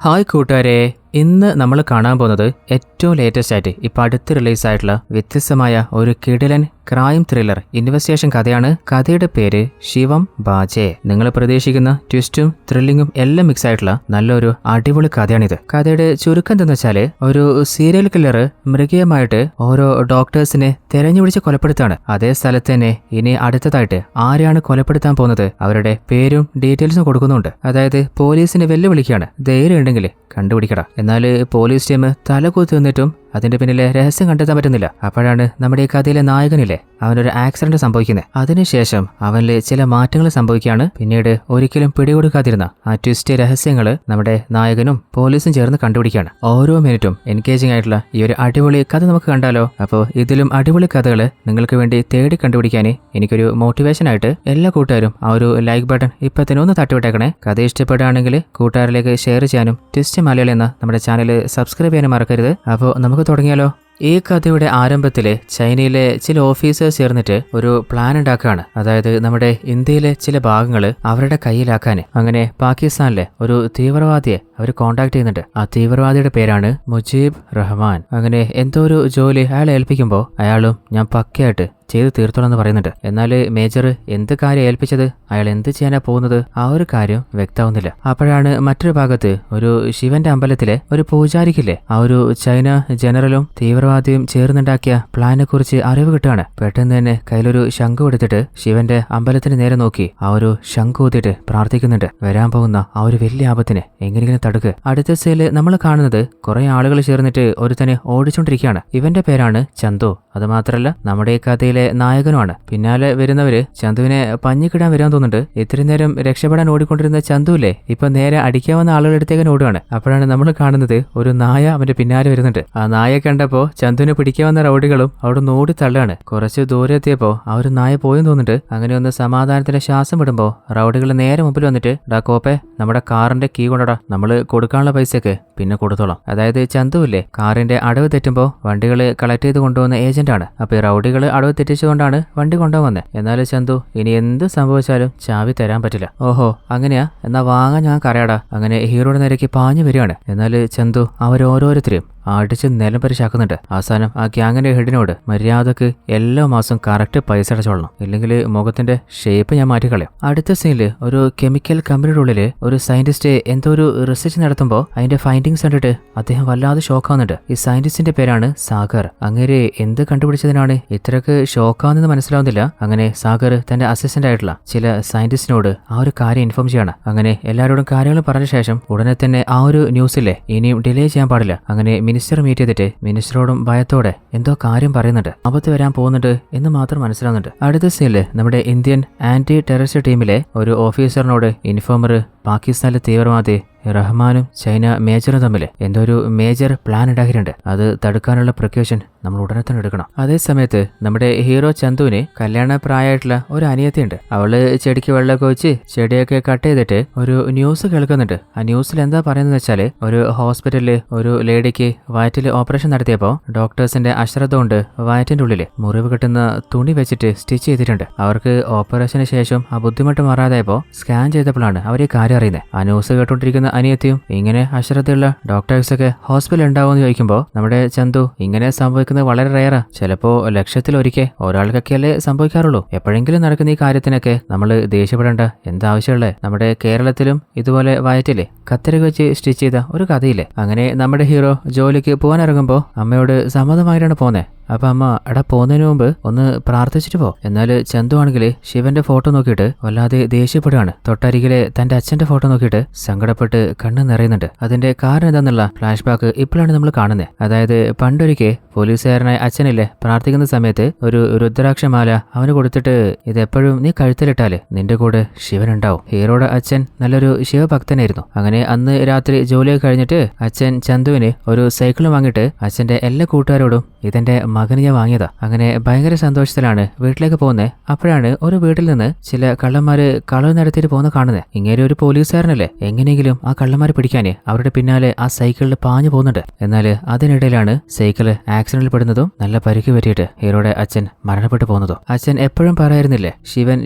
Hi കൂട്ടുകാരെ, ഇന്ന് നമ്മൾ കാണാൻ പോകുന്നത് ഏറ്റവും ലേറ്റസ്റ്റ് ആയിട്ട് ഇപ്പോൾ അടുത്ത് റിലീസായിട്ടുള്ള വ്യത്യസ്തമായ ഒരു കിടിലൻ ക്രൈം ത്രില്ലർ ഇൻവെസ്റ്റിഗേഷൻ കഥയാണ്. കഥയുടെ പേര് ശിവം ബാജെ. നിങ്ങൾ പ്രതീക്ഷിക്കുന്ന ട്വിസ്റ്റും ത്രില്ലിങ്ങും എല്ലാം മിക്സ് ആയിട്ടുള്ള നല്ലൊരു അടിപൊളി കഥയാണിത്. കഥയുടെ ചുരുക്കം എന്തെന്ന് വെച്ചാൽ, ഒരു സീരിയൽ കില്ലർ മൃഗീയമായിട്ട് ഓരോ ഡോക്ടേഴ്സിനെ തെരഞ്ഞുപിടിച്ച് കൊലപ്പെടുത്താണ്. അതേ സ്ഥലത്ത് തന്നെ ഇനി അടുത്തതായിട്ട് ആരെയാണ് കൊലപ്പെടുത്താൻ പോകുന്നത് അവരുടെ പേരും ഡീറ്റെയിൽസും കൊടുക്കുന്നുണ്ട്. അതായത് പോലീസിനെ വെല്ലുവിളിക്കുകയാണ്, ധൈര്യം ഉണ്ടെങ്കിൽ കണ്ടുപിടിക്കട. എന്നാൽ പോലീസ് ടീം തലകുത്തി നിന്നിട്ടും അതിന്റെ പിന്നിലെ രഹസ്യം കണ്ടെത്താൻ പറ്റുന്നില്ല. അപ്പോഴാണ് നമ്മുടെ ഈ കഥയിലെ നായകനില്ലേ, അവനൊരു ആക്സിഡന്റ് സംഭവിക്കുന്നത്. അതിനുശേഷം അവനിൽ ചില മാറ്റങ്ങൾ സംഭവിക്കുകയാണ്. പിന്നീട് ഒരിക്കലും പിടികൊടുക്കാതിരുന്ന ആ ട്വിസ്റ്റ് രഹസ്യങ്ങൾ നമ്മുടെ നായകനും പോലീസും ചേർന്ന് കണ്ടുപിടിക്കുകയാണ്. ഓരോ മിനിറ്റും എൻഗേജിംഗ് ആയിട്ടുള്ള ഈ ഒരു അടിപൊളി കഥ നമുക്ക് കണ്ടാലോ? അപ്പോൾ ഇതിലും അടിപൊളി കഥകൾ നിങ്ങൾക്ക് വേണ്ടി തേടി കണ്ടുപിടിക്കാൻ എനിക്കൊരു മോട്ടിവേഷൻ ആയിട്ട് എല്ലാ കൂട്ടുകാരും ആ ഒരു ലൈക്ക് ബട്ടൺ ഇപ്പൊ തന്നെ ഒന്ന് തട്ടിവിട്ടേക്കണേ. കഥ ഇഷ്ടപ്പെടുകയാണെങ്കിൽ കൂട്ടുകാരിലേക്ക് ഷെയർ ചെയ്യാനും ട്വിസ്റ്റ് മലയാളി എന്ന നമ്മുടെ ചാനൽ സബ്സ്ക്രൈബ് ചെയ്യാനും മറക്കരുത്. അപ്പോൾ നമുക്ക് തുടങ്ങിയാലോ? ഈ കഥയുടെ ആരംഭത്തില് ചൈനയിലെ ചില ഓഫീസേഴ്സ് ചേർന്നിട്ട് ഒരു പ്ലാൻ ഉണ്ടാക്കുകയാണ്. അതായത് നമ്മുടെ ഇന്ത്യയിലെ ചില ഭാഗങ്ങൾ അവരുടെ കയ്യിലാക്കാൻ. അങ്ങനെ പാകിസ്ഥാനിലെ ഒരു തീവ്രവാദിയെ അവർ കോണ്ടാക്ട് ചെയ്യുന്നുണ്ട്. ആ തീവ്രവാദിയുടെ പേരാണ് മുജീബ് റഹ്മാൻ. അങ്ങനെ എന്തോ ഒരു ജോലി അയാളെ ഏൽപ്പിക്കുമ്പോൾ അയാളും ഞാൻ പക്കയായിട്ട് ചെയ്ത് തീർത്തോളം എന്ന് പറയുന്നുണ്ട്. എന്നാൽ മേജർ എന്ത് കാര്യം ഏൽപ്പിച്ചത്, അയാൾ എന്ത് ചെയ്യാനാ പോകുന്നത്, ആ ഒരു കാര്യം വ്യക്തമാവുന്നില്ല. അപ്പോഴാണ് മറ്റൊരു ഭാഗത്ത് ഒരു ശിവന്റെ അമ്പലത്തിലെ ഒരു പൂജാരിക്കില്ലേ, ആ ഒരു ചൈന ജനറലും തീവ്രവാദിയും ചേർന്നുണ്ടാക്കിയ പ്ലാനെ കുറിച്ച് അറിവ് കിട്ടുകയാണ്. പെട്ടെന്ന് തന്നെ കയ്യിലൊരു ശംഖു എടുത്തിട്ട് ശിവന്റെ അമ്പലത്തിന് നേരെ നോക്കി ആ ഒരു ശംഖു ഊതിയിട്ട് പ്രാർത്ഥിക്കുന്നുണ്ട്. വരാൻ പോകുന്ന ആ ഒരു വലിയ ആപത്തിനെ എങ്ങനെയെങ്കിലും തടുക്ക്. അടുത്ത സീനില് നമ്മൾ കാണുന്നത് കുറെ ആളുകൾ ചേർന്നിട്ട് ഒരുത്തനെ ഓടിച്ചോണ്ടിരിക്കുകയാണ്. ഇവന്റെ പേരാണ് ചന്തു. അത് മാത്രല്ല നമ്മുടെ ഈ കഥയിലെ നായകനുമാണ്. പിന്നാലെ വരുന്നവര് ചന്തുവിനെ പഞ്ഞിക്കിടാൻ വരാൻ തോന്നുന്നുണ്ട്. ഇത്രയും നേരം രക്ഷപ്പെടാൻ ഓടിക്കൊണ്ടിരുന്ന ചന്തുവില്ലേ, ഇപ്പൊ നേരെ അടിക്കാവുന്ന ആളുകളെടുത്തേക്കാൻ ഓടുകയാണ്. അപ്പോഴാണ് നമ്മൾ കാണുന്നത് ഒരു നായ അവന്റെ പിന്നാലെ വരുന്നുണ്ട്. ആ നായ കണ്ടപ്പോ ചന്തുവിനെ പിടിക്കാവുന്ന റൗഡികളും അവിടെ നിന്ന് ഓടി തള്ളുകയാണ്. കുറച്ച് ദൂരെ എത്തിയപ്പോ ആ ഒരു നായ പോയെന്ന് തോന്നുന്നുണ്ട്. അങ്ങനെ ഒന്ന് സമാധാനത്തിന്റെ ശ്വാസം വിടുമ്പോ റൗഡികൾ നേരെ മുമ്പിൽ വന്നിട്ട്, ഡാ കോപ്പെ, നമ്മുടെ കാറിന്റെ കീ കൊണ്ടടാ, നമ്മള് കൊടുക്കാനുള്ള പൈസക്ക് പിന്നെ കൊടുത്തോളാം. അതായത് ചന്തുവില്ലേ, കാറിന്റെ അടവ് തെറ്റുമ്പോ വണ്ടികൾ കളക്ട് ചെയ്ത് കൊണ്ടുപോകുന്ന ഏജന്റാണ്. അപ്പൊ ഈ റൗഡികൾ അടവ് തെറ്റിച്ചുകൊണ്ടാണ് വണ്ടി കൊണ്ടുപോകുന്നത്. എന്നാലും ചന്തു ഇനി എന്ത് സംഭവിച്ചാലും ചാവി തരാൻ പറ്റില്ല. ഓഹോ അങ്ങനെയാ, എന്നാ വാങ്ങാൻ ഞാൻ കരയാടാ. അങ്ങനെ ഹീറോയുടെ നേരേക്ക് പാഞ്ഞു വരികയാണ്. എന്നാൽ ചന്തു അവരോരോരുത്തരെയും അടിച്ച് നിലം പരിശാക്കുന്നുണ്ട്. അവസാനം ആ ഗ്യാങ്ങിന്റെ ഹെഡിനോട് മര്യാദക്ക് എല്ലാ മാസം കറക്റ്റ് പൈസ അടച്ചോളണം, ഇല്ലെങ്കിൽ മുഖത്തിന്റെ ഷേപ്പ് ഞാൻ മാറ്റിക്കളയും. അടുത്ത സീനില് ഒരു കെമിക്കൽ കമ്പനിയുടെ ഉള്ളില് ഒരു സയന്റിസ്റ്റ് എന്തോ ഒരു റിസർച്ച് നടത്തുമ്പോൾ അതിന്റെ ഫൈൻഡിങ്സ് കണ്ടിട്ട് അദ്ദേഹം വല്ലാതെ ഷോക്കാവുന്നുണ്ട്. ഈ സയന്റിസ്റ്റിന്റെ പേരാണ് സാഗർ. അങ്ങനെ എന്ത് കണ്ടുപിടിച്ചതിനാണ് ഇത്രക്ക് ഷോക്കാവുന്നത് മനസ്സിലാവുന്നില്ല. അങ്ങനെ സാഗർ തന്റെ അസിസ്റ്റന്റ് ആയിട്ടുള്ള ചില സയന്റിസ്റ്റിനോട് ആ ഒരു കാര്യം ഇൻഫോം ചെയ്യാണ്. അങ്ങനെ എല്ലാവരോടും കാര്യങ്ങൾ പറഞ്ഞ ശേഷം ഉടനെ തന്നെ ആ ഒരു ന്യൂസിലെ ഇനിയും ഡിലേ ചെയ്യാൻ പാടില്ല. അങ്ങനെ മിനിസ്റ്റർ മീറ്റ് ചെയ്തിട്ട് മിനിസ്റ്ററോടും ഭയത്തോടെ എന്തോ കാര്യം പറയുന്നുണ്ട്. ആപത്ത് വരാൻ പോകുന്നുണ്ട് എന്ന് മാത്രം മനസ്സിലാവുന്നുണ്ട്. അടുത്ത സീനില് നമ്മുടെ ഇന്ത്യൻ ആന്റി ടെററിസ്റ്റ് ടീമിലെ ഒരു ഓഫീസറിനോട് ഇൻഫോമർ പാകിസ്ഥാനിലെ തീവ്രവാദി റഹ്മാനും ചൈന മേജറും തമ്മിൽ എന്തോ ഒരു മേജർ പ്ലാൻ ഉണ്ടാക്കിയിട്ടുണ്ട്. അത് തടുക്കാനുള്ള പ്രിക്കോഷൻ നമ്മൾ ഉടനെ തന്നെ എടുക്കണം. അതേ സമയത്ത് നമ്മുടെ ഹീറോ ചന്തുവിന് കല്യാണ പ്രായമായിട്ടുള്ള ഒരു അനിയത്തിയുണ്ട്. അവള് ചെടിക്ക് വെള്ളമൊക്കെ വെച്ച് ചെടിയൊക്കെ കട്ട് ചെയ്തിട്ട് ഒരു ന്യൂസ് കേൾക്കുന്നുണ്ട്. ആ ന്യൂസിൽ എന്താ പറയുന്നത് വെച്ചാല്, ഒരു ഹോസ്പിറ്റലില് ഒരു ലേഡിക്ക് വയറ്റില് ഓപ്പറേഷൻ നടത്തിയപ്പോ ഡോക്ടേഴ്സിന്റെ അശ്രദ്ധ കൊണ്ട് വയറ്റിന്റെ ഉള്ളില് മുറിവ് കിട്ടുന്ന തുണി വെച്ചിട്ട് സ്റ്റിച്ച് ചെയ്തിട്ടുണ്ട്. അവർക്ക് ഓപ്പറേഷന് ശേഷം ആ ബുദ്ധിമുട്ട് മാറാതായപ്പോ സ്കാൻ ചെയ്തപ്പോഴാണ് അവർ ഈ കാര്യം അറിയുന്നത്. ആ ന്യൂസ് കേട്ടോണ്ടിരിക്കുന്ന അനിയത്തിയും ഇങ്ങനെ അശ്രദ്ധയുള്ള ഡോക്ടേഴ്സൊക്കെ ഹോസ്പിറ്റൽ ഉണ്ടാവുമെന്ന് ചോദിക്കുമ്പോൾ നമ്മുടെ ചന്തു ഇങ്ങനെ സംഭവിക്കുന്നത് വളരെ റയറാ, ചിലപ്പോ ലക്ഷത്തിലൊരിക്കൽ ഒരാൾക്കൊക്കെയല്ലേ സംഭവിക്കാറുള്ളൂ. എപ്പോഴെങ്കിലും നടക്കുന്ന ഈ കാര്യത്തിനൊക്കെ നമ്മൾ ദേഷ്യപ്പെടേണ്ട എന്താവശ്യമുള്ളത്? നമ്മുടെ കേരളത്തിലും ഇതുപോലെ വയറ്റില്ലേ കത്തരി വെച്ച് സ്റ്റിച്ച് ചെയ്ത ഒരു കഥയില്ലേ. അങ്ങനെ നമ്മുടെ ഹീറോ ജോലിക്ക് പോകാൻ ഇറങ്ങുമ്പോൾ അമ്മയോട് സമ്മതമായിട്ടാണ് പോന്നെ. അപ്പൊ അമ്മ എടാ പോകുന്നതിന് മുമ്പ് ഒന്ന് പ്രാർത്ഥിച്ചിട്ട് പോ. എന്നാൽ ചന്തു ആണെങ്കിൽ ശിവന്റെ ഫോട്ടോ നോക്കിയിട്ട് വല്ലാതെ ദേഷ്യപ്പെടുകയാണ്. തൊട്ടരികിലെ തന്റെ അച്ഛന്റെ ഫോട്ടോ നോക്കിയിട്ട് സങ്കടപ്പെട്ട് കണ്ണ് നിറയുന്നുണ്ട്. അതിന്റെ കാരണം എന്താന്നുള്ള ഫ്ലാഷ് ബാക്ക് ഇപ്പോഴാണ് നമ്മൾ കാണുന്നത്. അതായത് പണ്ടൊരിക്കൽ പോലീസുകാരനായ അച്ഛനില്ലേ പ്രാർത്ഥിക്കുന്ന സമയത്ത് ഒരു രുദ്രാക്ഷമാല അവന് കൊടുത്തിട്ട് ഇതെപ്പോഴും നീ കഴുത്തിലിട്ടാല് നിന്റെ കൂടെ ശിവൻ ഉണ്ടാവും. ഹീറോയുടെ അച്ഛൻ നല്ലൊരു ശിവഭക്തനായിരുന്നു. അങ്ങനെ അന്ന് രാത്രി ജോലിയൊക്കെ കഴിഞ്ഞിട്ട് അച്ഛൻ ചന്തുവിന് ഒരു സൈക്കിൾ വാങ്ങിയിട്ട് അച്ഛന്റെ എല്ലാ കൂട്ടുകാരോടും ഇതെന്റെ മകന് ഞാൻ വാങ്ങിയതാ. അങ്ങനെ ഭയങ്കര സന്തോഷത്തിലാണ് വീട്ടിലേക്ക് പോകുന്നത്. അപ്പോഴാണ് ഒരു വീട്ടിൽ നിന്ന് ചില കള്ളന്മാര് കളവ് നടത്തിയിട്ട് പോകുന്ന കാണുന്നത്. ഇങ്ങനെ ഒരു പോലീസുകാരനല്ലേ, എങ്ങനെയെങ്കിലും ആ കള്ളന്മാരെ പിടിക്കാന് അവരുടെ പിന്നാലെ ആ സൈക്കിളിൽ പാഞ്ഞു പോകുന്നുണ്ട്. എന്നാൽ അതിനിടയിലാണ് സൈക്കിള് ആക്സിഡന്റിൽ പെടുന്നതും നല്ല പരിക്ക് പറ്റിയിട്ട് ഹീറോയുടെ അച്ഛൻ മരണപ്പെട്ടു പോകുന്നതും. അച്ഛൻ എപ്പോഴും പറയായിരുന്നില്ലേ,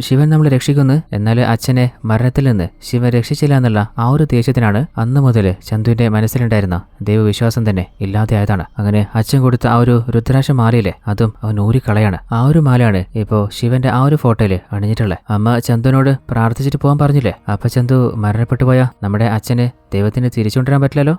ശിവൻ നമ്മളെ രക്ഷിക്കുന്നു, എന്നാൽ അച്ഛനെ മരണത്തിൽ നിന്ന് ശിവൻ രക്ഷിച്ചില്ല എന്നുള്ള ആ ഒരു ദേഷ്യത്തിനാണ് അന്ന് മുതൽ ചന്തുവിന്റെ മനസ്സിലുണ്ടായിരുന്ന ദൈവവിശ്വാസം തന്നെ ഇല്ലാതെയായതാണ്. അങ്ങനെ അച്ഛൻ കൊടുത്ത ആ ഒരു രുദ്രാക്ഷ മാലയിലെ അതും അവൻ ഊരിക്കളയാണ്. ആ ഒരു മാലയാണ് ഇപ്പോ ശിവന്റെ ആ ഒരു ഫോട്ടോയില് അണിഞ്ഞിട്ടുള്ളത്. അമ്മ ചന്തുവിനോട് പ്രാർത്ഥിച്ചിട്ട് പോകാൻ പറഞ്ഞില്ലേ, അപ്പൊ ചന്തു മരണപ്പെട്ടു പോയാ നമ്മുടെ അച്ഛനെ ദൈവത്തിന് തിരിച്ചുകൊണ്ടുവരാൻ പറ്റില്ലല്ലോ,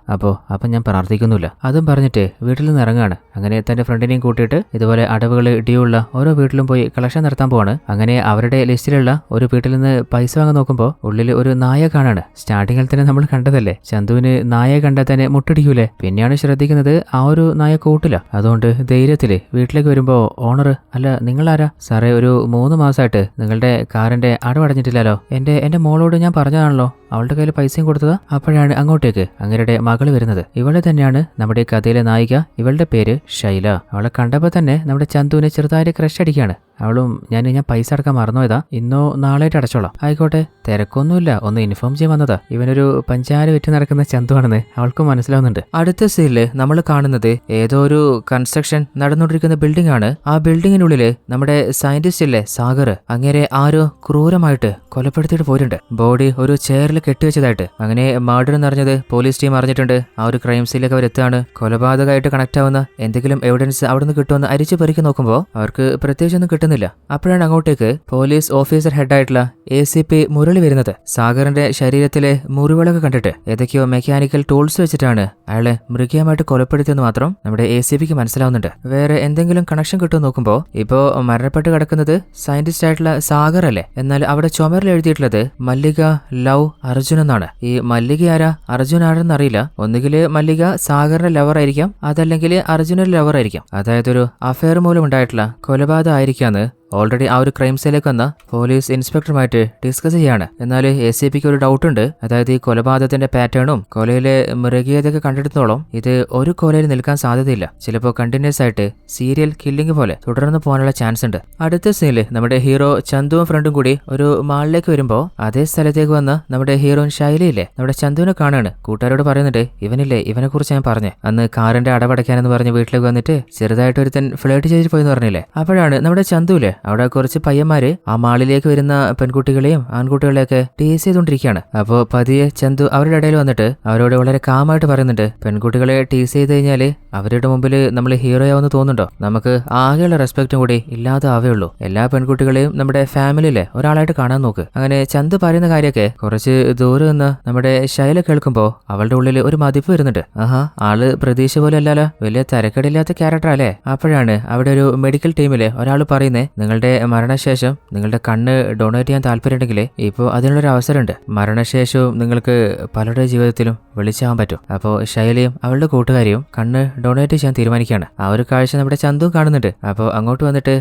അപ്പൊ ഞാൻ പ്രാർത്ഥിക്കുന്നില്ല. അതും പറഞ്ഞിട്ട് വീട്ടിൽ നിന്ന് ഇറങ്ങാണ്. അങ്ങനെ തന്റെ ഫ്രണ്ടിനെയും കൂട്ടിയിട്ട് ഇതുപോലെ അടവുകൾ ഇടിയുള്ള ഓരോ വീട്ടിലും പോയി കളക്ഷൻ നടത്താൻ പോവാണ്. അങ്ങനെ അവരുടെ ലിസ്റ്റിലുള്ള ഒരു വീട്ടിൽ നിന്ന് പൈസ വാങ്ങാൻ നോക്കുമ്പോൾ ഉള്ളിൽ ഒരു നായ കാണാണ്. സ്റ്റാർട്ടിങ്ങിൽ തന്നെ നമ്മൾ കണ്ടതല്ലേ, ചന്തുവിന് നായയെ കണ്ടാൽ തന്നെ മുട്ടടിക്കൂലേ. പിന്നെയാണ് ശ്രദ്ധിക്കുന്നത് ആ ഒരു നായ കൂട്ടില്ല. അതുകൊണ്ട് ധൈര്യത്തില് വീട്ടിലേക്ക് വരുമ്പോ ഓണർ, അല്ല നിങ്ങളാരാ? സാറേ, ഒരു 3 മാസമായിട്ട് നിങ്ങളുടെ കാറിന്റെ അടവടഞ്ഞിട്ടില്ലല്ലോ. എന്റെ മോളോട് ഞാൻ പറഞ്ഞതാണല്ലോ, അവളുടെ കയ്യിൽ പൈസയും കൊടുത്തതാ. അപ്പോഴാണ് അങ്ങോട്ടേക്ക് അങ്ങരുടെ മകള് വരുന്നത്. ഇവളെ തന്നെയാണ് നമ്മുടെ കഥയിലെ നായിക. ഇവളുടെ പേര് ഷൈല. അവളെ കണ്ടപ്പോൾ തന്നെ നമ്മുടെ ചന്തുവിനെ ചെറുതായിട്ട് ക്രഷ് അടിക്കുകയാണ്. അവളും ഞാൻ പൈസ അടക്കാൻ മറന്നുപോയതാ, ഇന്നോ നാളായിട്ട് അടച്ചോളാം. ആയിക്കോട്ടെ, തിരക്കൊന്നുമില്ല, ഒന്ന് ഇൻഫോം ചെയ്യാൻ വന്നതാ. ഇവനൊരു പഞ്ചാര വിറ്റ് നടക്കുന്ന ചന്തുവാണെന്ന് അവൾക്കും മനസ്സിലാവുന്നുണ്ട്. അടുത്ത സീനില് നമ്മൾ കാണുന്നത് ഏതോ ഒരു കൺസ്ട്രക്ഷൻ നടന്നുകൊണ്ടിരിക്കുന്ന ബിൽഡിംഗ് ആണ്. ആ ബിൽഡിങ്ങിനുള്ളില് നമ്മുടെ സയന്റിസ്റ്റ് ഇല്ലേ സാഗർ, അങ്ങനെ ആരോ ക്രൂരമായിട്ട് കൊലപ്പെടുത്തിയിട്ട് പോയിട്ടുണ്ട്. ബോഡി ഒരു ചെയറിൽ കെട്ടിവെച്ചതായിട്ട്. അങ്ങനെ മർഡർ എന്നറിഞ്ഞത് പോലീസ് ടീം അറിഞ്ഞിട്ടുണ്ട്. ആ ഒരു ക്രൈം സീനിലേക്ക് അവർ എത്തുകയാണ്. കൊലപാതകമായിട്ട് കണക്ട് ആവുന്ന എന്തെങ്കിലും എവിഡൻസ് അവിടെ നിന്ന് കിട്ടുമെന്ന് അരിച്ചു പെറുക്കി നോക്കുമ്പോൾ അവർക്ക് പ്രത്യേകിച്ചൊന്നും കിട്ടുന്നില്ല. അപ്പോഴാണ് അങ്ങോട്ടേക്ക് പോലീസ് ഓഫീസർ ഹെഡായിട്ടുള്ള ACP മുരളി വരുന്നത്. സാഗറിന്റെ ശരീരത്തിലെ മുറിവുകളൊക്കെ കണ്ടിട്ട് ഏതൊക്കെയോ മെക്കാനിക്കൽ ടൂൾസ് വെച്ചിട്ടാണ് അയാളെ മൃഗീയമായിട്ട് കൊലപ്പെടുത്തിയെന്ന് മാത്രം നമ്മുടെ ACPക്ക് മനസ്സിലാവുന്നുണ്ട്. വേറെ എന്തെങ്കിലും കണക്ഷൻ കിട്ടുമെന്ന് നോക്കുമ്പോൾ ഇപ്പോ മരണപ്പെട്ട് കിടക്കുന്നത് സയന്റിസ്റ്റ് ആയിട്ടുള്ള സാഗർ അല്ലേ. എന്നാൽ അവിടെ ചുമരിൽ എഴുതിയിട്ടുള്ളത് മല്ലിക ലവ് അർജുൻ എന്നാണ്. ഈ മല്ലിക ആരാ അർജുൻ ആരെന്ന് അറിയില്ല. ഒന്നുകിൽ മല്ലിക സാഗറിന്റെ ലവർ ആയിരിക്കാം, അതല്ലെങ്കിൽ അർജുനന്റെ ലവർ ആയിരിക്കാം. അതായത് ഒരു അഫെയർ മൂലം ഉണ്ടായിട്ടുള്ള കൊലപാതകം ആയിരിക്കാന്ന് ഓൾറെഡി ആ ഒരു ക്രൈം സീനിലേക്ക് വന്ന പോലീസ് ഇൻസ്പെക്ടറുമായിട്ട് ഡിസ്കസ് ചെയ്യാണ്. എന്നാൽ ACPക്ക് ഒരു ഡൗട്ട് ഉണ്ട്. അതായത് ഈ കൊലപാതകത്തിന്റെ പാറ്റേണും കൊലയിലെ മൃഗീയതയൊക്കെ കണ്ടെടുത്തോളം ഇത് ഒരു കൊലയിൽ നിൽക്കാൻ സാധ്യതയില്ല. ചിലപ്പോൾ കണ്ടിന്യൂസ് ആയിട്ട് സീരിയൽ കില്ലിംഗ് പോലെ തുടർന്ന് പോകാനുള്ള ചാൻസ് ഉണ്ട്. അടുത്ത സീനില് നമ്മുടെ ഹീറോ ചന്തുവും ഫ്രണ്ടും കൂടി ഒരു മാളിലേക്ക് വരുമ്പോൾ അതേ സ്ഥലത്തേക്ക് വന്ന നമ്മുടെ ഹീറോയിൻ ശൈലിയില്ലേ നമ്മുടെ ചന്തുവിനെ കാണാണ്. കൂട്ടുകാരോട് പറയുന്നുണ്ട്, ഇവനെ കുറിച്ച് ഞാൻ പറഞ്ഞേ, അന്ന് കാറിന്റെ അടവടയ്ക്കാനെന്ന് പറഞ്ഞ് വീട്ടിലേക്ക് വന്നിട്ട് ചെറുതായിട്ട് ഒരുത്തൻ ഫ്ലേട്ട് ചെയ്തിട്ട് പോയെന്ന് പറഞ്ഞില്ലേ. അപ്പോഴാണ് നമ്മുടെ ചന്തുവിലെ അവിടെ കുറച്ച് പയ്യന്മാര് ആ മാളിലേക്ക് വരുന്ന പെൺകുട്ടികളെയും ആൺകുട്ടികളെയൊക്കെ ടീസ് ചെയ്തുകൊണ്ടിരിക്കുകയാണ്. അപ്പോൾ പതിയെ ചന്തു അവരുടെ ഇടയിൽ വന്നിട്ട് അവരോട് വളരെ കാമായിട്ട് പറയുന്നുണ്ട്, പെൺകുട്ടികളെ ടീസ് ചെയ്ത് കഴിഞ്ഞാല് അവരുടെ മുമ്പിൽ നമ്മൾ ഹീറോയാവെന്ന് തോന്നുന്നുണ്ടോ? നമുക്ക് ആകെയുള്ള റെസ്പെക്റ്റും കൂടി ഇല്ലാതെ ആവേയുള്ളൂ. എല്ലാ പെൺകുട്ടികളെയും നമ്മുടെ ഫാമിലിയിലെ ഒരാളായിട്ട് കാണാൻ നോക്ക്. അങ്ങനെ ചന്തു പറയുന്ന കാര്യമൊക്കെ കുറച്ച് ദൂരെ നിന്ന് നമ്മുടെ ശൈല കേൾക്കുമ്പോൾ അവളുടെ ഉള്ളിൽ ഒരു മതിപ്പ് വരുന്നുണ്ട്. ആള് പ്രതീക്ഷ പോലെ അല്ലല്ലോ, വലിയ തരക്കേടില്ലാത്ത ക്യാരക്ടർ അല്ലേ. അപ്പോഴാണ് അവിടെ ഒരു മെഡിക്കൽ ടീമിലെ ഒരാൾ പറയുന്നേ, നിങ്ങളുടെ മരണശേഷം നിങ്ങളുടെ കണ്ണ് ഡൊണേറ്റ് ചെയ്യാൻ താല്പര്യമുണ്ടെങ്കിൽ ഇപ്പോൾ അതിനുള്ളൊരു അവസരമുണ്ട്. മരണശേഷവും നിങ്ങൾക്ക് പലരുടെ ജീവിതത്തിലും വിളിച്ചാൻ പറ്റും. അപ്പോൾ ശൈലിയും അവളുടെ കൂട്ടുകാരിയും കണ്ണ് ഡൊണേറ്റ് ചെയ്യാൻ തീരുമാനിക്കുകയാണ്. ആ ഒരു കാഴ്ച നമ്മുടെ ചന്തു കാണുന്നുണ്ട്. അപ്പോൾ അങ്ങോട്ട് വന്നിട്ട്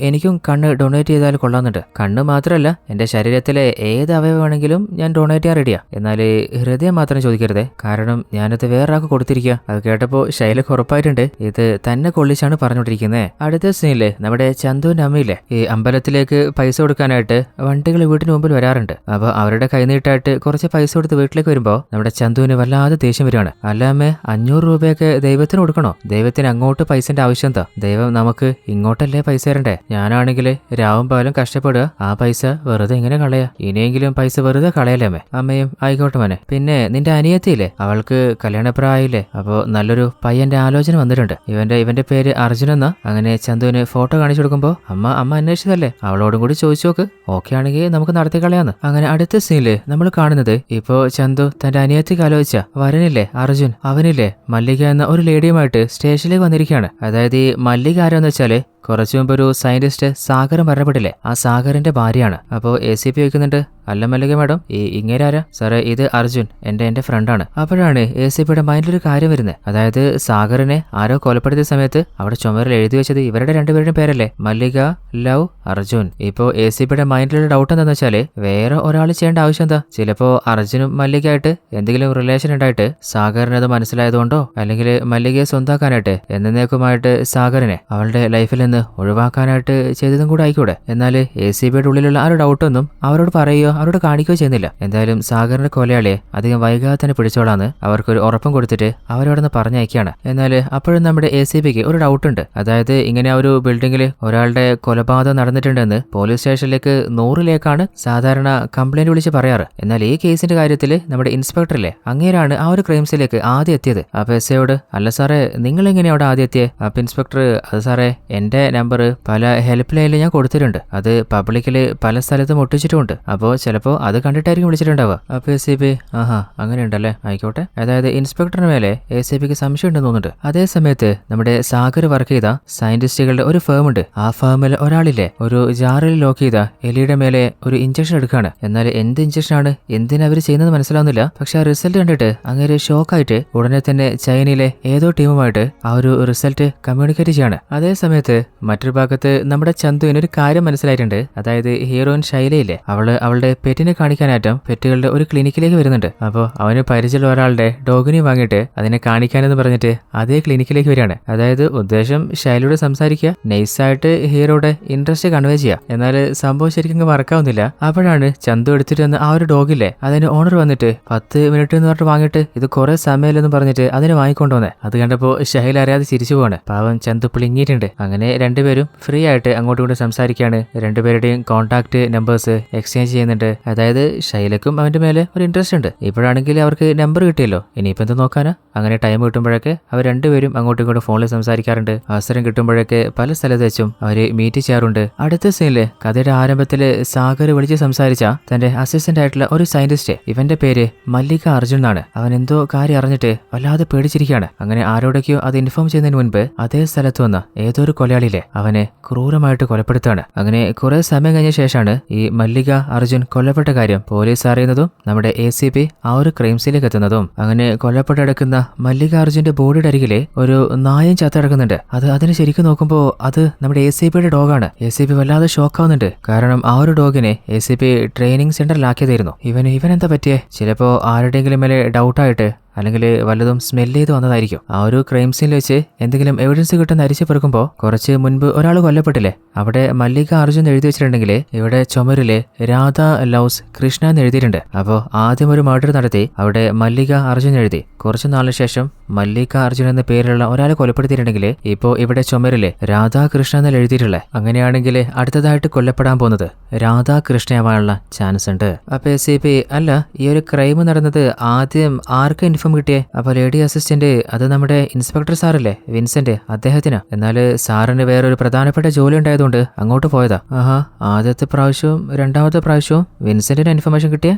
എനിക്കും കണ്ണ് ഡൊണേറ്റ് ചെയ്താൽ കൊള്ളാമെന്നുണ്ട്. കണ്ണ് മാത്രമല്ല, എന്റെ ശരീരത്തിലെ ഏത് അവയവമാണെങ്കിലും ഞാൻ ഡൊണേറ്റ് ചെയ്യാൻ റെഡിയാ. എന്നാൽ ഹൃദയം മാത്രം ചോദിക്കരുതേ, കാരണം ഞാനത് വേറൊരാൾക്ക് കൊടുത്തിരിക്കുക. അത് കേട്ടപ്പോൾ ശൈലക്ക് ഉറപ്പായിട്ടുണ്ട് ഇത് തന്നെ കൊള്ളിച്ചാണ് പറഞ്ഞുകൊണ്ടിരിക്കുന്നത്. അടുത്ത സീനില് നമ്മുടെ ചന്തുവിന്റെ അമ്മയില്ലേ, ഈ അമ്പലത്തിലേക്ക് പൈസ കൊടുക്കാനായിട്ട് വണ്ടികൾ വീട്ടിന് മുമ്പിൽ വരാറുണ്ട്. അപ്പോൾ അവരുടെ കൈനീട്ടായിട്ട് കുറച്ച് പൈസ കൊടുത്ത് വീട്ടിലേക്ക് വരുമ്പോൾ നമ്മുടെ ചന്തുവിന് വല്ലാതെ ദേഷ്യം വരികയാണ്. അല്ലാമ്മേ, 500 രൂപയൊക്കെ ദൈവത്തിന് കൊടുക്കണോ? ദൈവത്തിന് അങ്ങോട്ട് പൈസന്റെ ആവശ്യം എന്താ? ദൈവം നമുക്ക് ഇങ്ങോട്ടല്ലേ പൈസ തരണ്ടേ? ഞാനാണെങ്കിൽ രാവും പകലും കഷ്ടപ്പെടുക, ആ പൈസ വെറുതെ ഇങ്ങനെ കളയാ. ഇനിയെങ്കിലും പൈസ വെറുതെ കളയല്ലേ അമ്മേ. അമ്മയും ആയിക്കോട്ടെ മോനെ. പിന്നെ നിന്റെ അനിയത്തിയില്ലേ, അവൾക്ക് കല്യാണപ്രായമില്ലേ, അപ്പോൾ നല്ലൊരു പയ്യന്റെ ആലോചന വന്നിട്ടുണ്ട്. ഇവന്റെ പേര് അർജുൻ എന്നാ. അങ്ങനെ ചന്തുവിന് ഫോട്ടോ കാണിച്ചു കൊടുക്കുമ്പോൾ അമ്മ അന്വേഷിച്ചതല്ലേ, അവളോടും കൂടി ചോദിച്ചു നോക്ക്, ഓക്കെ ആണെങ്കിൽ നമുക്ക് നടത്തി കളയാന്ന്. അങ്ങനെ അടുത്ത സീനില് നമ്മൾ കാണുന്നത് ഇപ്പോ ചന്തു തന്റെ അനിയത്തിക്ക് ആലോചിച്ച വരനില്ലേ അർജുൻ, അവനില്ലേ മല്ലിക എന്ന ഒരു ലേഡിയുമായിട്ട് സ്റ്റേഷനിലേക്ക് വന്നിരിക്കുകയാണ്. അതായത് ഈ മല്ലിക ആരാന്ന് വെച്ചാല് കുറച്ചു മുമ്പ് ഒരു സയന്റിസ്റ്റ് സാഗർ മരണപ്പെട്ടില്ലേ, ആ സാഗറിന്റെ ഭാര്യയാണ്. അപ്പോൾ ACP ചോദിക്കുന്നുണ്ട്, അല്ല മല്ലിക മാഡം, ഇങ്ങേരാരാ? സാറേ, ഇത് അർജുൻ, എന്റെ ഫ്രണ്ടാണ്. അപ്പോഴാണ് ACPയുടെ മൈൻഡിലൊരു കാര്യം വരുന്നത്. അതായത് സാഗറിനെ ആരോ കൊലപ്പെടുത്തിയ സമയത്ത് അവിടെ ചുമരിൽ എഴുതി വെച്ചത് ഇവരുടെ രണ്ടുപേരുടെയും പേരല്ലേ, മല്ലിക ലവ് അർജുൻ. ഇപ്പോൾ ACPയുടെ മൈൻഡിലുള്ള ഡൗട്ട് എന്താണെന്ന് വെച്ചാല് വേറെ ഒരാൾ ചെയ്യേണ്ട ആവശ്യം എന്താ? ചിലപ്പോ അർജുനും മല്ലികയായിട്ട് എന്തെങ്കിലും റിലേഷൻ ഉണ്ടായിട്ട് സാഗറിനത് മനസ്സിലായതുകൊണ്ടോ അല്ലെങ്കിൽ മല്ലികയെ സ്വന്താക്കാനായിട്ട് എന്നേക്കുമായിട്ട് സാഗറിനെ അവളുടെ ലൈഫിൽ നിന്ന് ഒഴിവാക്കാനായിട്ട് ചെയ്തതും കൂടെ ആയിക്കൂടെ. എന്നാൽ ACPയുടെ ഉള്ളിലുള്ള ആ ഒരു ഡൗട്ടൊന്നും അവരോട് പറയുകയോ അവരോട് കാണിക്കുകയോ ചെയ്യുന്നില്ല. എന്തായാലും സാഗറിന്റെ കൊലയാളിയെ അധികം വൈകാതെ തന്നെ പിടിച്ചോളാന്ന് അവർക്കൊരു ഉറപ്പും കൊടുത്തിട്ട് അവരവിടെ നിന്ന് പറഞ്ഞയക്കുകയാണ്. എന്നാൽ അപ്പോഴും നമ്മുടെ ACPക്ക് ഒരു ഡൗട്ട് ഉണ്ട്. അതായത് ഇങ്ങനെ ആ ഒരു ബിൽഡിംഗിൽ ഒരാളുടെ കൊലപാതകം നടന്നിട്ടുണ്ടെന്ന് പോലീസ് സ്റ്റേഷനിലേക്ക് 100ലേക്കാണ് സാധാരണ കംപ്ലൈന്റ് വിളിച്ച് പറയാറ്. എന്നാൽ ഈ കേസിന്റെ കാര്യത്തിൽ നമ്മുടെ ഇൻസ്പെക്ടറിലെ അങ്ങേരാണ് ആ ഒരു ക്രൈംസിലേക്ക് ആദ്യം എത്തിയത്. അപ്പൊ SAയോട്, അല്ല സാറേ, നിങ്ങൾ എങ്ങനെയാ അവിടെ ആദ്യം എത്തിയേ? അപ്പൊ ഇൻസ്പെക്ടർ, അത് സാറേ, എന്റെ നമ്പർ പല ഹെൽപ്പ് ലൈനിൽ ഞാൻ കൊടുത്തിട്ടുണ്ട്, അത് പബ്ലിക്കില് പല സ്ഥലത്തും ഒട്ടിച്ചിട്ടുമുണ്ട്, അപ്പോൾ ചിലപ്പോൾ അത് കണ്ടിട്ടായിരിക്കും വിളിച്ചിട്ടുണ്ടാവുക. അപ്പൊ ACP, ആഹാ, അങ്ങനെയുണ്ടല്ലേ, ആയിക്കോട്ടെ. അതായത് ഇൻസ്പെക്ടറിന് മേലെ ACPക്ക് സംശയം ഉണ്ടെന്ന് തോന്നുന്നുണ്ട്. അതേ സമയത്ത് നമ്മുടെ സാഗർ വർക്ക് ചെയ്ത സയന്റിസ്റ്റുകളുടെ ഒരു ഫേം ഉണ്ട്. ആ ഫേമിൽ ഒരാളില്ലേ, ഒരു ജാറിൽ ലോക്ക് ചെയ്ത എലിയുടെ മേലെ ഒരു ഇഞ്ചക്ഷൻ എടുക്കുകയാണ്. എന്നാൽ എന്ത് ഇഞ്ചക്ഷനാണ്, എന്തിനാ അവർ ചെയ്യുന്നത് മനസ്സിലാവുന്നില്ല. പക്ഷെ ആ റിസൾട്ട് കണ്ടിട്ട് അങ്ങനെ ഷോക്കായിട്ട് ഉടനെ തന്നെ ചൈനയിലെ ഏതോ ടീമുമായിട്ട് ആ ഒരു റിസൾട്ട് കമ്മ്യൂണിക്കേറ്റ് ചെയ്യാണ്. അതേ സമയത്ത് മറ്റൊരു ഭാഗത്ത് നമ്മുടെ ചന്തുവിന് ഒരു കാര്യം മനസ്സിലായിട്ടുണ്ട്. അതായത് ഹീറോയിൻ ശൈലയില്ലേ, അവളുടെ പെറ്റിനെ കാണിക്കാനായിട്ടും പെറ്റുകളുടെ ഒരു ക്ലിനിക്കിലേക്ക് വരുന്നുണ്ട്. അപ്പോൾ അവന് പരിചയമുള്ള ഒരാളുടെ ഡോഗിനെ വാങ്ങിയിട്ട് അതിനെ കാണിക്കാനെന്ന് പറഞ്ഞിട്ട് അതേ ക്ലിനിക്കിലേക്ക് വരികയാണ്. അതായത് ഉദ്ദേശം ശൈലിയോട് സംസാരിക്കുക, നൈസായിട്ട് ഹീറോയുടെ ഇൻട്രസ്റ്റ് കൺവേ ചെയ്യുക. എന്നാൽ സംഭവം ശരിക്കും വർക്കാവുന്നില്ല. അപ്പോഴാണ് ചന്തു എടുത്തിട്ട് വന്ന് ആ ഒരു ഡോഗില്ലേ അതിന് ഓണർ വന്നിട്ട് 10 മിനിറ്റ് എന്ന് പറഞ്ഞിട്ട് വാങ്ങിയിട്ട് ഇത് കുറെ സമയമില്ലെന്ന് പറഞ്ഞിട്ട് അതിനെ വാങ്ങിക്കൊണ്ടുവന്നേ. അത് കണ്ടപ്പോൾ ശൈല അറിയാതെ ചിരിച്ചു പോവാണ്. പാവം ചന്തു പിളിങ്ങിയിട്ടുണ്ട്. അങ്ങനെ രണ്ടുപേരും ഫ്രീ ആയിട്ട് അങ്ങോട്ടും ഇങ്ങോട്ടും സംസാരിക്കുകയാണ്. രണ്ടുപേരുടെയും കോൺടാക്ട് നമ്പേഴ്സ് എക്സ്ചേഞ്ച് ചെയ്യുന്നുണ്ട്. അതായത് ശൈലക്കും അവന്റെ മേലെ ഒരു ഇൻട്രസ്റ്റ് ഉണ്ട്. ഇപ്പോഴാണെങ്കിൽ അവർക്ക് നമ്പർ കിട്ടിയല്ലോ, ഇനിയിപ്പോൾ എന്ത് നോക്കാനാ. അങ്ങനെ ടൈം കിട്ടുമ്പോഴൊക്കെ അവർ രണ്ടുപേരും അങ്ങോട്ടും ഇങ്ങോട്ടും ഫോണിൽ സംസാരിക്കാറുണ്ട്. അവസരം കിട്ടുമ്പോഴൊക്കെ പല സ്ഥലത്ത് വെച്ചും അവര് മീറ്റ് ചെയ്യാറുണ്ട്. അടുത്ത സീനില് കഥയുടെ ആരംഭത്തില് സാഗർ വിളിച്ച് സംസാരിച്ച തന്റെ അസിസ്റ്റന്റ് ആയിട്ടുള്ള ഒരു സയന്റിസ്റ്റ്, ഇവന്റെ പേര് മല്ലിക അർജുൻ എന്നാണ്. അവൻ എന്തോ കാര്യം അറിഞ്ഞിട്ട് വല്ലാതെ പേടിച്ചിരിക്കുകയാണ്. അങ്ങനെ ആരോടൊക്കെയോ അത് ഇൻഫോം ചെയ്യുന്നതിന് മുൻപ് അതേ സ്ഥലത്ത് വന്ന ഏതൊരു കൊലയാളിയിലെ അവനെ ക്രൂരമായിട്ട് കൊലപ്പെടുത്താണ്. അങ്ങനെ കുറെ സമയം കഴിഞ്ഞ ശേഷമാണ് ഈ മല്ലിക അർജുൻ കൊല്ലപ്പെട്ട കാര്യം പോലീസ് അറിയുന്നതും നമ്മുടെ ACP ആ ഒരു ക്രൈം സീനിലേക്ക് എത്തുന്നതും. അങ്ങനെ കൊല്ലപ്പെട്ടെടുക്കുന്ന മല്ലിക അർജുന്റെ ബോഡിയുടെ അരികിലെ ഒരു നായം ചത്തടക്കുന്നുണ്ട്. അതിന് ശരിക്കും നോക്കുമ്പോൾ അത് നമ്മുടെ ACPയുടെ ഡോഗാണ്. ACP വല്ലാതെ ഷോക്കാവുന്നുണ്ട്. കാരണം ആ ഒരു ഡോഗിനെ ACP ട്രെയിനിങ് സെന്ററിലാക്കിയതായിരുന്നു. ഇവനെന്താ പറ്റിയേ? ചിലപ്പോ ആരുടെയെങ്കിലും മേലെ ഡൗട്ടായിട്ട് അല്ലെങ്കിൽ വല്ലതും സ്മെല്ല് ചെയ്ത് വന്നതായിരിക്കും. ആ ഒരു ക്രൈം സീനിൽ വെച്ച് എന്തെങ്കിലും എവിഡൻസ് കിട്ടുന്ന അരിച്ചു പെറുക്കുമ്പോൾ കുറച്ച് മുൻപ് ഒരാൾ കൊല്ലപ്പെട്ടില്ലേ, അവിടെ മല്ലിക അർജുൻ എഴുതി വെച്ചിട്ടുണ്ടെങ്കിൽ ഇവിടെ ചുമരില് രാധ ലവ്സ് കൃഷ്ണ എന്ന് എഴുതിയിട്ടുണ്ട്. അപ്പോൾ ആദ്യം ഒരു മർഡർ നടത്തി അവിടെ മല്ലിക അർജുൻ എഴുതി. കുറച്ചു നാളിന് ശേഷം മല്ലിക അർജുൻ എന്ന പേരിലുള്ള ഒരാളെ കൊലപ്പെടുത്തിയിട്ടുണ്ടെങ്കിൽ ഇപ്പോൾ ഇവിടെ ചുമരില് രാധാകൃഷ്ണ എന്ന് എഴുതിയിട്ടുള്ളത്. അങ്ങനെയാണെങ്കിൽ അടുത്തതായിട്ട് കൊല്ലപ്പെടാൻ പോകുന്നത് രാധാകൃഷ്ണയാവാനുള്ള ചാൻസ് ഉണ്ട്. അപ്പൊ ACP, അല്ല, ഈ ഒരു ക്രൈം നടന്നത് ആദ്യം ആർക്ക് ഇൻഫോം കിട്ടിയേ? അപ്പൊ ലേഡി അസിസ്റ്റന്റ് അത് നമ്മുടെ ഇൻസ്പെക്ടർ സാറല്ലേ, വിൻസെന്റ്, അദ്ദേഹത്തിനാ. എന്നാൽ സാറിന് വേറൊരു പ്രധാനപ്പെട്ട ജോലി ഉണ്ടായതുകൊണ്ട് അങ്ങോട്ട് പോയതാ. ആഹാ, ആദ്യത്തെ പ്രാവശ്യവും രണ്ടാമത്തെ പ്രാവശ്യവും വിൻസെന്റിന് ഇൻഫർമേഷൻ കിട്ടിയേ?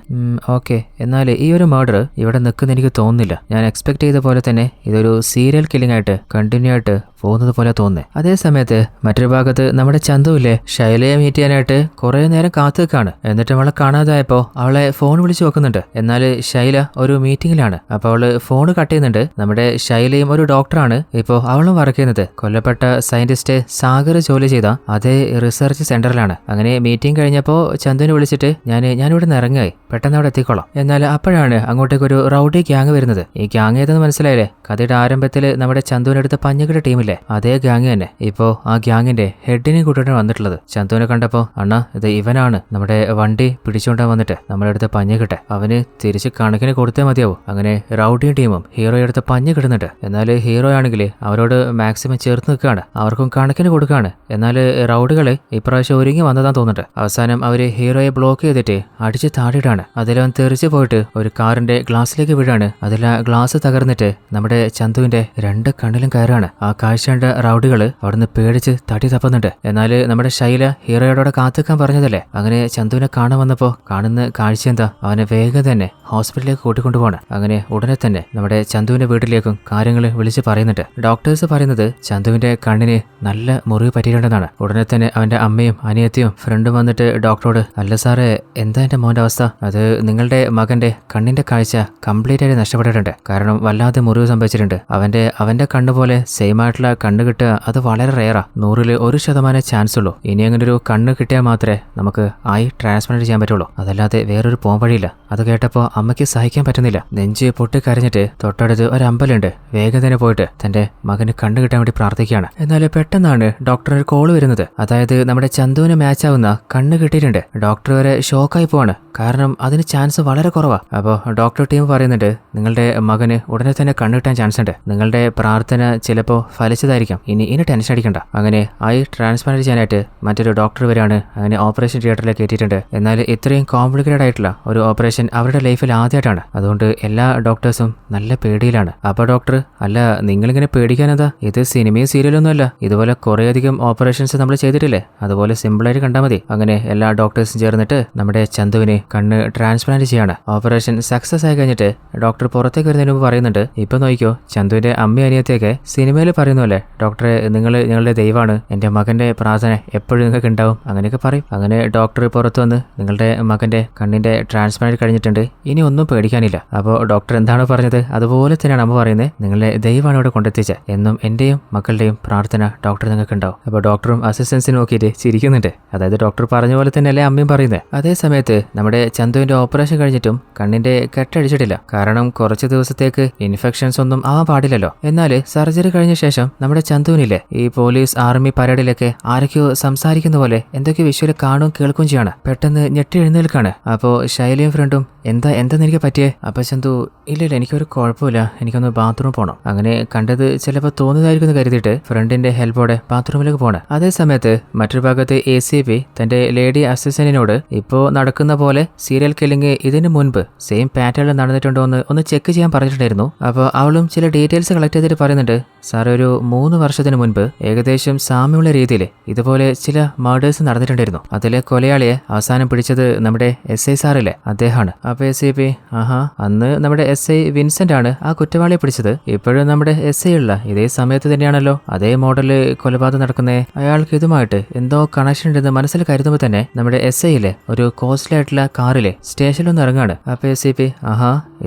ഓക്കെ. എന്നാൽ ഈ ഒരു മർഡർ ഇവിടെ നിൽക്കുന്ന എനിക്ക് തോന്നുന്നില്ല. ഞാൻ എക്സ്പെക്ട് ചെയ്ത പോലെ തന്നെ ഇതൊരു സീരിയൽ കില്ലിംഗ് ആയിട്ട് കണ്ടിന്യൂ ആയിട്ട് പോകുന്നത് പോലെ തോന്നുന്നേ. അതേ സമയത്ത് മറ്റൊരു ഭാഗത്ത് നമ്മുടെ ചന്തുവില്ലേ ശൈലയെ മീറ്റ് ചെയ്യാനായിട്ട് കുറെ നേരം കാത്തു നിൽക്കാണ്. എന്നിട്ട് അവളെ കാണാതായപ്പോ അവളെ ഫോൺ വിളിച്ചു നോക്കുന്നുണ്ട്. എന്നാൽ ശൈല ഒരു മീറ്റിംഗിലാണ്. അപ്പോൾ അവള് ഫോൺ കട്ട് ചെയ്യുന്നുണ്ട്. നമ്മുടെ ശൈലയും ഒരു ഡോക്ടറാണ്. ഇപ്പോൾ അവളും വർക്ക് ചെയ്യുന്നത് കൊല്ലപ്പെട്ട സയന്റിസ്റ്റ് സാഗർ ജോലി ചെയ്ത അതേ റിസർച്ച് സെന്ററിലാണ്. അങ്ങനെ മീറ്റിംഗ് കഴിഞ്ഞപ്പോൾ ചന്തുവിനെ വിളിച്ചിട്ട് ഞാനിവിടെ നിന്ന് ഇറങ്ങായി, പെട്ടെന്ന് അവിടെ എത്തിക്കോളാം. എന്നാൽ അപ്പോഴാണ് അങ്ങോട്ടേക്ക് ഒരു റൗഡി ഗ്യാങ് വരുന്നത്. ഈ ഗ്യാങ് ഏതെന്ന് മനസ്സിലായില്ലേ? കഥയുടെ ആരംഭത്തിൽ നമ്മുടെ ചന്തുവിനടുത്ത് പഞ്ഞകിട ടീമില്ലേ, അതേ ഗ്യാങ് തന്നെ. ഇപ്പോ ആ ഗ്യാങ്ങിന്റെ ഹെഡിനെ കൂട്ടിട്ടാണ് വന്നിട്ടുള്ളത്. ചന്തുവിനെ കണ്ടപ്പോ, അണ്ണാ, ഇത് ഇവനാണ് നമ്മുടെ വണ്ടി പിടിച്ചുകൊണ്ടാ വന്നിട്ട് നമ്മുടെ അടുത്ത് പഞ്ഞകിട്ടെ, അവന് തിരിച്ച് കണക്കിന് കൊടുത്തേ മതിയാവും. അങ്ങനെ റൗഡിയും ടീമും ഹീറോയുടെ അടുത്ത് പഞ്ഞ് കിടുന്നുണ്ട്. എന്നാൽ ഹീറോ ആണെങ്കിൽ അവരോട് മാക്സിമം ചേർത്ത് നിൽക്കുകയാണ്, അവർക്കും കണക്കിന് കൊടുക്കുകയാണ്. എന്നാൽ റൗഡുകള് ഇപ്രാവശ്യം ഒരുങ്ങി വന്നതാന്ന് തോന്നുന്നുണ്ട്. അവസാനം അവര് ഹീറോയെ ബ്ലോക്ക് ചെയ്തിട്ട് അടിച്ച് താടിയിട്ടാണ്. അതിലവൻ തെറിച്ചു പോയിട്ട് ഒരു കാറിന്റെ ഗ്ലാസ്സിലേക്ക് വീഴാണ്. അതിൽ ആ ഗ്ലാസ് തകർന്നിട്ട് നമ്മുടെ ചന്തുവിന്റെ 2 കണ്ണിലും കയറാണ്. ആ കാഴ്ച റൗഡികള് അവിടുന്ന് പേടിച്ച് തടി തപ്പുന്നുണ്ട്. എന്നാൽ നമ്മുടെ ശൈല ഹീറോയോടെ കാത്തുക്കാൻ പറഞ്ഞതല്ലേ. അങ്ങനെ ചന്തുവിനെ കാണാൻ വന്നപ്പോ കാണുന്ന കാഴ്ച എന്താ, അവനെ വേഗം തന്നെ ഹോസ്പിറ്റലിലേക്ക് കൂട്ടിക്കൊണ്ടുപോകണം. അങ്ങനെ ഉടനെ തന്നെ നമ്മുടെ ചന്തുവിന്റെ വീട്ടിലേക്കും കാര്യങ്ങൾ വിളിച്ച് പറയുന്നുണ്ട്. ഡോക്ടേഴ്സ് പറയുന്നത് ചന്തുവിന്റെ കണ്ണിന് നല്ല മുറിവ് പറ്റിയിട്ടുണ്ടെന്നാണ്. ഉടനെ തന്നെ അവന്റെ അമ്മയും അനിയത്തിയും ഫ്രണ്ടും വന്നിട്ട് ഡോക്ടറോട്, അല്ല സാറേ, എന്താ എന്റെ മോന്റെ അവസ്ഥ? അത് നിങ്ങളുടെ മകന്റെ കണ്ണിന്റെ കാഴ്ച കംപ്ലീറ്റ് ആയിട്ട് നഷ്ടപ്പെട്ടിട്ടുണ്ട്. കാരണം വല്ലാതെ മുറിവ് സംഭവിച്ചിട്ടുണ്ട്. അവന്റെ കണ്ണ് പോലെ സെയിം ആയിട്ടുള്ള കണ്ണ് കിട്ടുക അത് വളരെ റെയറാ. 100% ചാൻസ് ഉള്ളൂ. ഇനി അങ്ങനെ ഒരു കണ്ണ് കിട്ടിയാൽ മാത്രമേ നമുക്ക് ഐ ട്രാൻസ്പ്ലാന്റ് ചെയ്യാൻ പറ്റുള്ളൂ. അതല്ലാതെ വേറൊരു പോകാൻ വഴിയില്ല. അത് കേട്ടപ്പോൾ അമ്മയ്ക്ക് സഹിക്കാൻ പറ്റുന്നില്ല. നെഞ്ച് പൊട്ടി കരഞ്ഞിട്ട് തൊട്ടടുത്ത് ഒരു അമ്പലമുണ്ട്, വേഗം തന്നെ പോയിട്ട് തന്റെ മകന് കണ്ണ് കിട്ടാൻ വേണ്ടി പ്രാർത്ഥിക്കുകയാണ്. എന്നാൽ പെട്ടെന്നാണ് ഡോക്ടർ ഒരു കോള് വരുന്നത്. അതായത് നമ്മുടെ ചന്തുവിന് മാച്ച് ആവുന്ന കണ്ണ് കിട്ടിയിട്ടുണ്ട്. ഡോക്ടർ വരെ ഷോക്കായി പോവാണ്. കാരണം അതിന് ചാൻസ് വളരെ കുറവാ. അപ്പോൾ ഡോക്ടർ ടീം പറയുന്നുണ്ട്, നിങ്ങളുടെ മകന് ഉടനെ തന്നെ കണ്ണ് കിട്ടാൻ ചാൻസ് ഉണ്ട്. നിങ്ങളുടെ പ്രാർത്ഥന ചിലപ്പോൾ ഫലിച്ചതായിരിക്കാം. ഇനി ടെൻഷൻ അടിക്കണ്ട. അങ്ങനെ ഐ ട്രാൻസ്പ്ലാന്റ് ചെയ്യാനായിട്ട് മറ്റൊരു ഡോക്ടർ വരെയാണ് അങ്ങനെ ഓപ്പറേഷൻ തിയേറ്ററിലേക്ക് എത്തിയിട്ടുണ്ട്. എന്നാൽ ഇത്രയും കോംപ്ലിക്കേറ്റഡ് ആയിട്ടുള്ള ഒരു ഓപ്പറേഷൻ അവരുടെ ലൈഫിൽ ആദ്യമായിട്ടാണ്. അതുകൊണ്ട് എല്ലാ ഡോക്ടേഴ്സും നല്ല പേടിയിലാണ്. അപ്പോൾ ഡോക്ടർ, അല്ല നിങ്ങളിങ്ങനെ പേടിക്കാനെന്താ? ഇത് സിനിമയും സീരിയലൊന്നും അല്ല. ഇതുപോലെ കുറേയധികം ഓപ്പറേഷൻസ് നമ്മൾ ചെയ്തിട്ടില്ലേ? അതുപോലെ സിമ്പിളായിട്ട് കണ്ടാൽ മതി. അങ്ങനെ എല്ലാ ഡോക്ടേഴ്സും ചേർന്നിട്ട് നമ്മുടെ ചന്തുവിനെ കണ്ണ് ട്രാൻസ്പ്ലാന്റ് ചെയ്യാണ്. ഓപ്പറേഷൻ സക്സസ് ആയി കഴിഞ്ഞിട്ട് ഡോക്ടർ പുറത്തേക്ക് വരുന്നതിന് മുമ്പ് പറയുന്നുണ്ട്, ഇപ്പൊ നോക്കിയോ, ചന്തുവിന്റെ അമ്മ അനിയത്തിയൊക്കെ സിനിമയിൽ പറയുന്നല്ലേ, ഡോക്ടറെ നിങ്ങൾ ഞങ്ങളുടെ ദൈവമാണ്, എന്റെ മകന്റെ പ്രാർത്ഥന എപ്പോഴും നിങ്ങൾക്ക് ഉണ്ടാവും, അങ്ങനെയൊക്കെ പറയും. അങ്ങനെ ഡോക്ടർ പുറത്തു വന്ന്, നിങ്ങളുടെ മകന്റെ കണ്ണിന്റെ ട്രാൻസ്പ്ലാന്റ് കഴിഞ്ഞിട്ടുണ്ട്, ഇനി ഒന്നും പേടിക്കാനില്ല. അപ്പോൾ ഡോക്ടർ എന്താണ് പറഞ്ഞത് അതുപോലെ തന്നെയാണ് അമ്മ പറയുന്നത്, നിങ്ങളുടെ ദൈവമാണ് ഇവിടെ കൊണ്ടെത്തിച്ചത്, എന്നും എന്റെയും മക്കളുടെയും പ്രാർത്ഥന ഡോക്ടർ നിങ്ങൾക്ക് ഉണ്ടാവും. അപ്പോൾ ഡോക്ടറും അസിസ്റ്റൻസിനെ നോക്കിയിട്ട് ചിരിക്കുന്നുണ്ട്. അതായത് ഡോക്ടർ പറഞ്ഞ പോലെ തന്നെയല്ലേ അമ്മയും പറയുന്നത്. അതേ സമയത്ത് നമ്മുടെ ചന്തുവിന്റെ ഓപ്പറേഷൻ കഴിഞ്ഞിട്ടും കണ്ണിന്റെ കെട്ടടിച്ചിട്ടില്ല. കാരണം കുറച്ച് ദിവസത്തേക്ക് ഇൻഫെക്ഷൻസ് ഒന്നും ആവാൻ പാടില്ലല്ലോ. എന്നാൽ സർജറി കഴിഞ്ഞ ശേഷം നമ്മുടെ ചന്തുവിനില്ലേ, ഈ പോലീസ് ആർമി പരേഡിലൊക്കെ ആരൊക്കെയോ സംസാരിക്കുന്ന പോലെ എന്തൊക്കെയോ വിഷ്വല് കാണുകയും കേൾക്കുകയും ചെയ്യാണ്. പെട്ടെന്ന് ഞെട്ടി എഴുന്നേൽക്കാണ്. അപ്പോൾ ശൈലിയും ഫ്രണ്ടും എന്താന്ന് എനിക്ക് പറ്റിയേ? അപ്പൊ ചന്തു, ഇല്ല എനിക്കൊരു കുഴപ്പമില്ല, എനിക്കൊന്ന് ബാത്റൂം പോകണം. അങ്ങനെ കണ്ടത് ചിലപ്പോൾ തോന്നുന്നതായിരിക്കും എന്ന് കരുതിയിട്ട് ഫ്രണ്ടിന്റെ ഹെൽപ്പോടെ ബാത്റൂമിലേക്ക് പോകണം. അതേ സമയത്ത് മറ്റൊരു ഭാഗത്ത് ACP തന്റെ ലേഡി അസിസ്റ്റന്റിനോട് ഇപ്പോൾ നടക്കുന്ന പോലെ സീരിയൽ കില്ലിംഗ് ഇതിന് മുൻപ് സെയിം പാറ്റേണിൽ നടന്നിട്ടുണ്ടോ എന്ന് ഒന്ന് ചെക്ക് ചെയ്യാൻ പറഞ്ഞിട്ടുണ്ടായിരുന്നു. അപ്പോൾ അവളും ചില ഡീറ്റെയിൽസ് കളക്ട് ചെയ്തിട്ട് പറയുന്നുണ്ട്, സാറേ, ഒരു 3 വർഷത്തിന് മുൻപ് ഏകദേശം സാമ്യമുള്ള രീതിയിൽ ഇതുപോലെ ചില മർഡേഴ്സ് നടന്നിട്ടുണ്ടായിരുന്നു. അതിലെ കൊലയാളിയെ അവസാനം പിടിച്ചത് നമ്മുടെ SI സാറില്ലേ, അദ്ദേഹമാണ്. അപ്പൊ ACP, അന്ന് നമ്മുടെ SI വിൻസെന്റ് ആണ് ആ കുറ്റവാളിയെ പിടിച്ചത്. ഇപ്പോഴും നമ്മുടെ SI ഉള്ള ഇതേ സമയത്ത് തന്നെയാണല്ലോ അതേ മോഡല് കൊലപാതകം നടക്കുന്നേ. അയാൾക്ക് ഇതുമായിട്ട് എന്തോ കണക്ഷൻ ഉണ്ടെന്ന് മനസ്സിൽ കരുതുമ്പോൾ തന്നെ നമ്മുടെ SIയിലെ ഒരു കോസ്റ്റ്ലി ആയിട്ടുള്ള കാറിലെ സ്റ്റേഷനിലൊന്ന് ഇറങ്ങാണ്. അപ്പൊ ACP,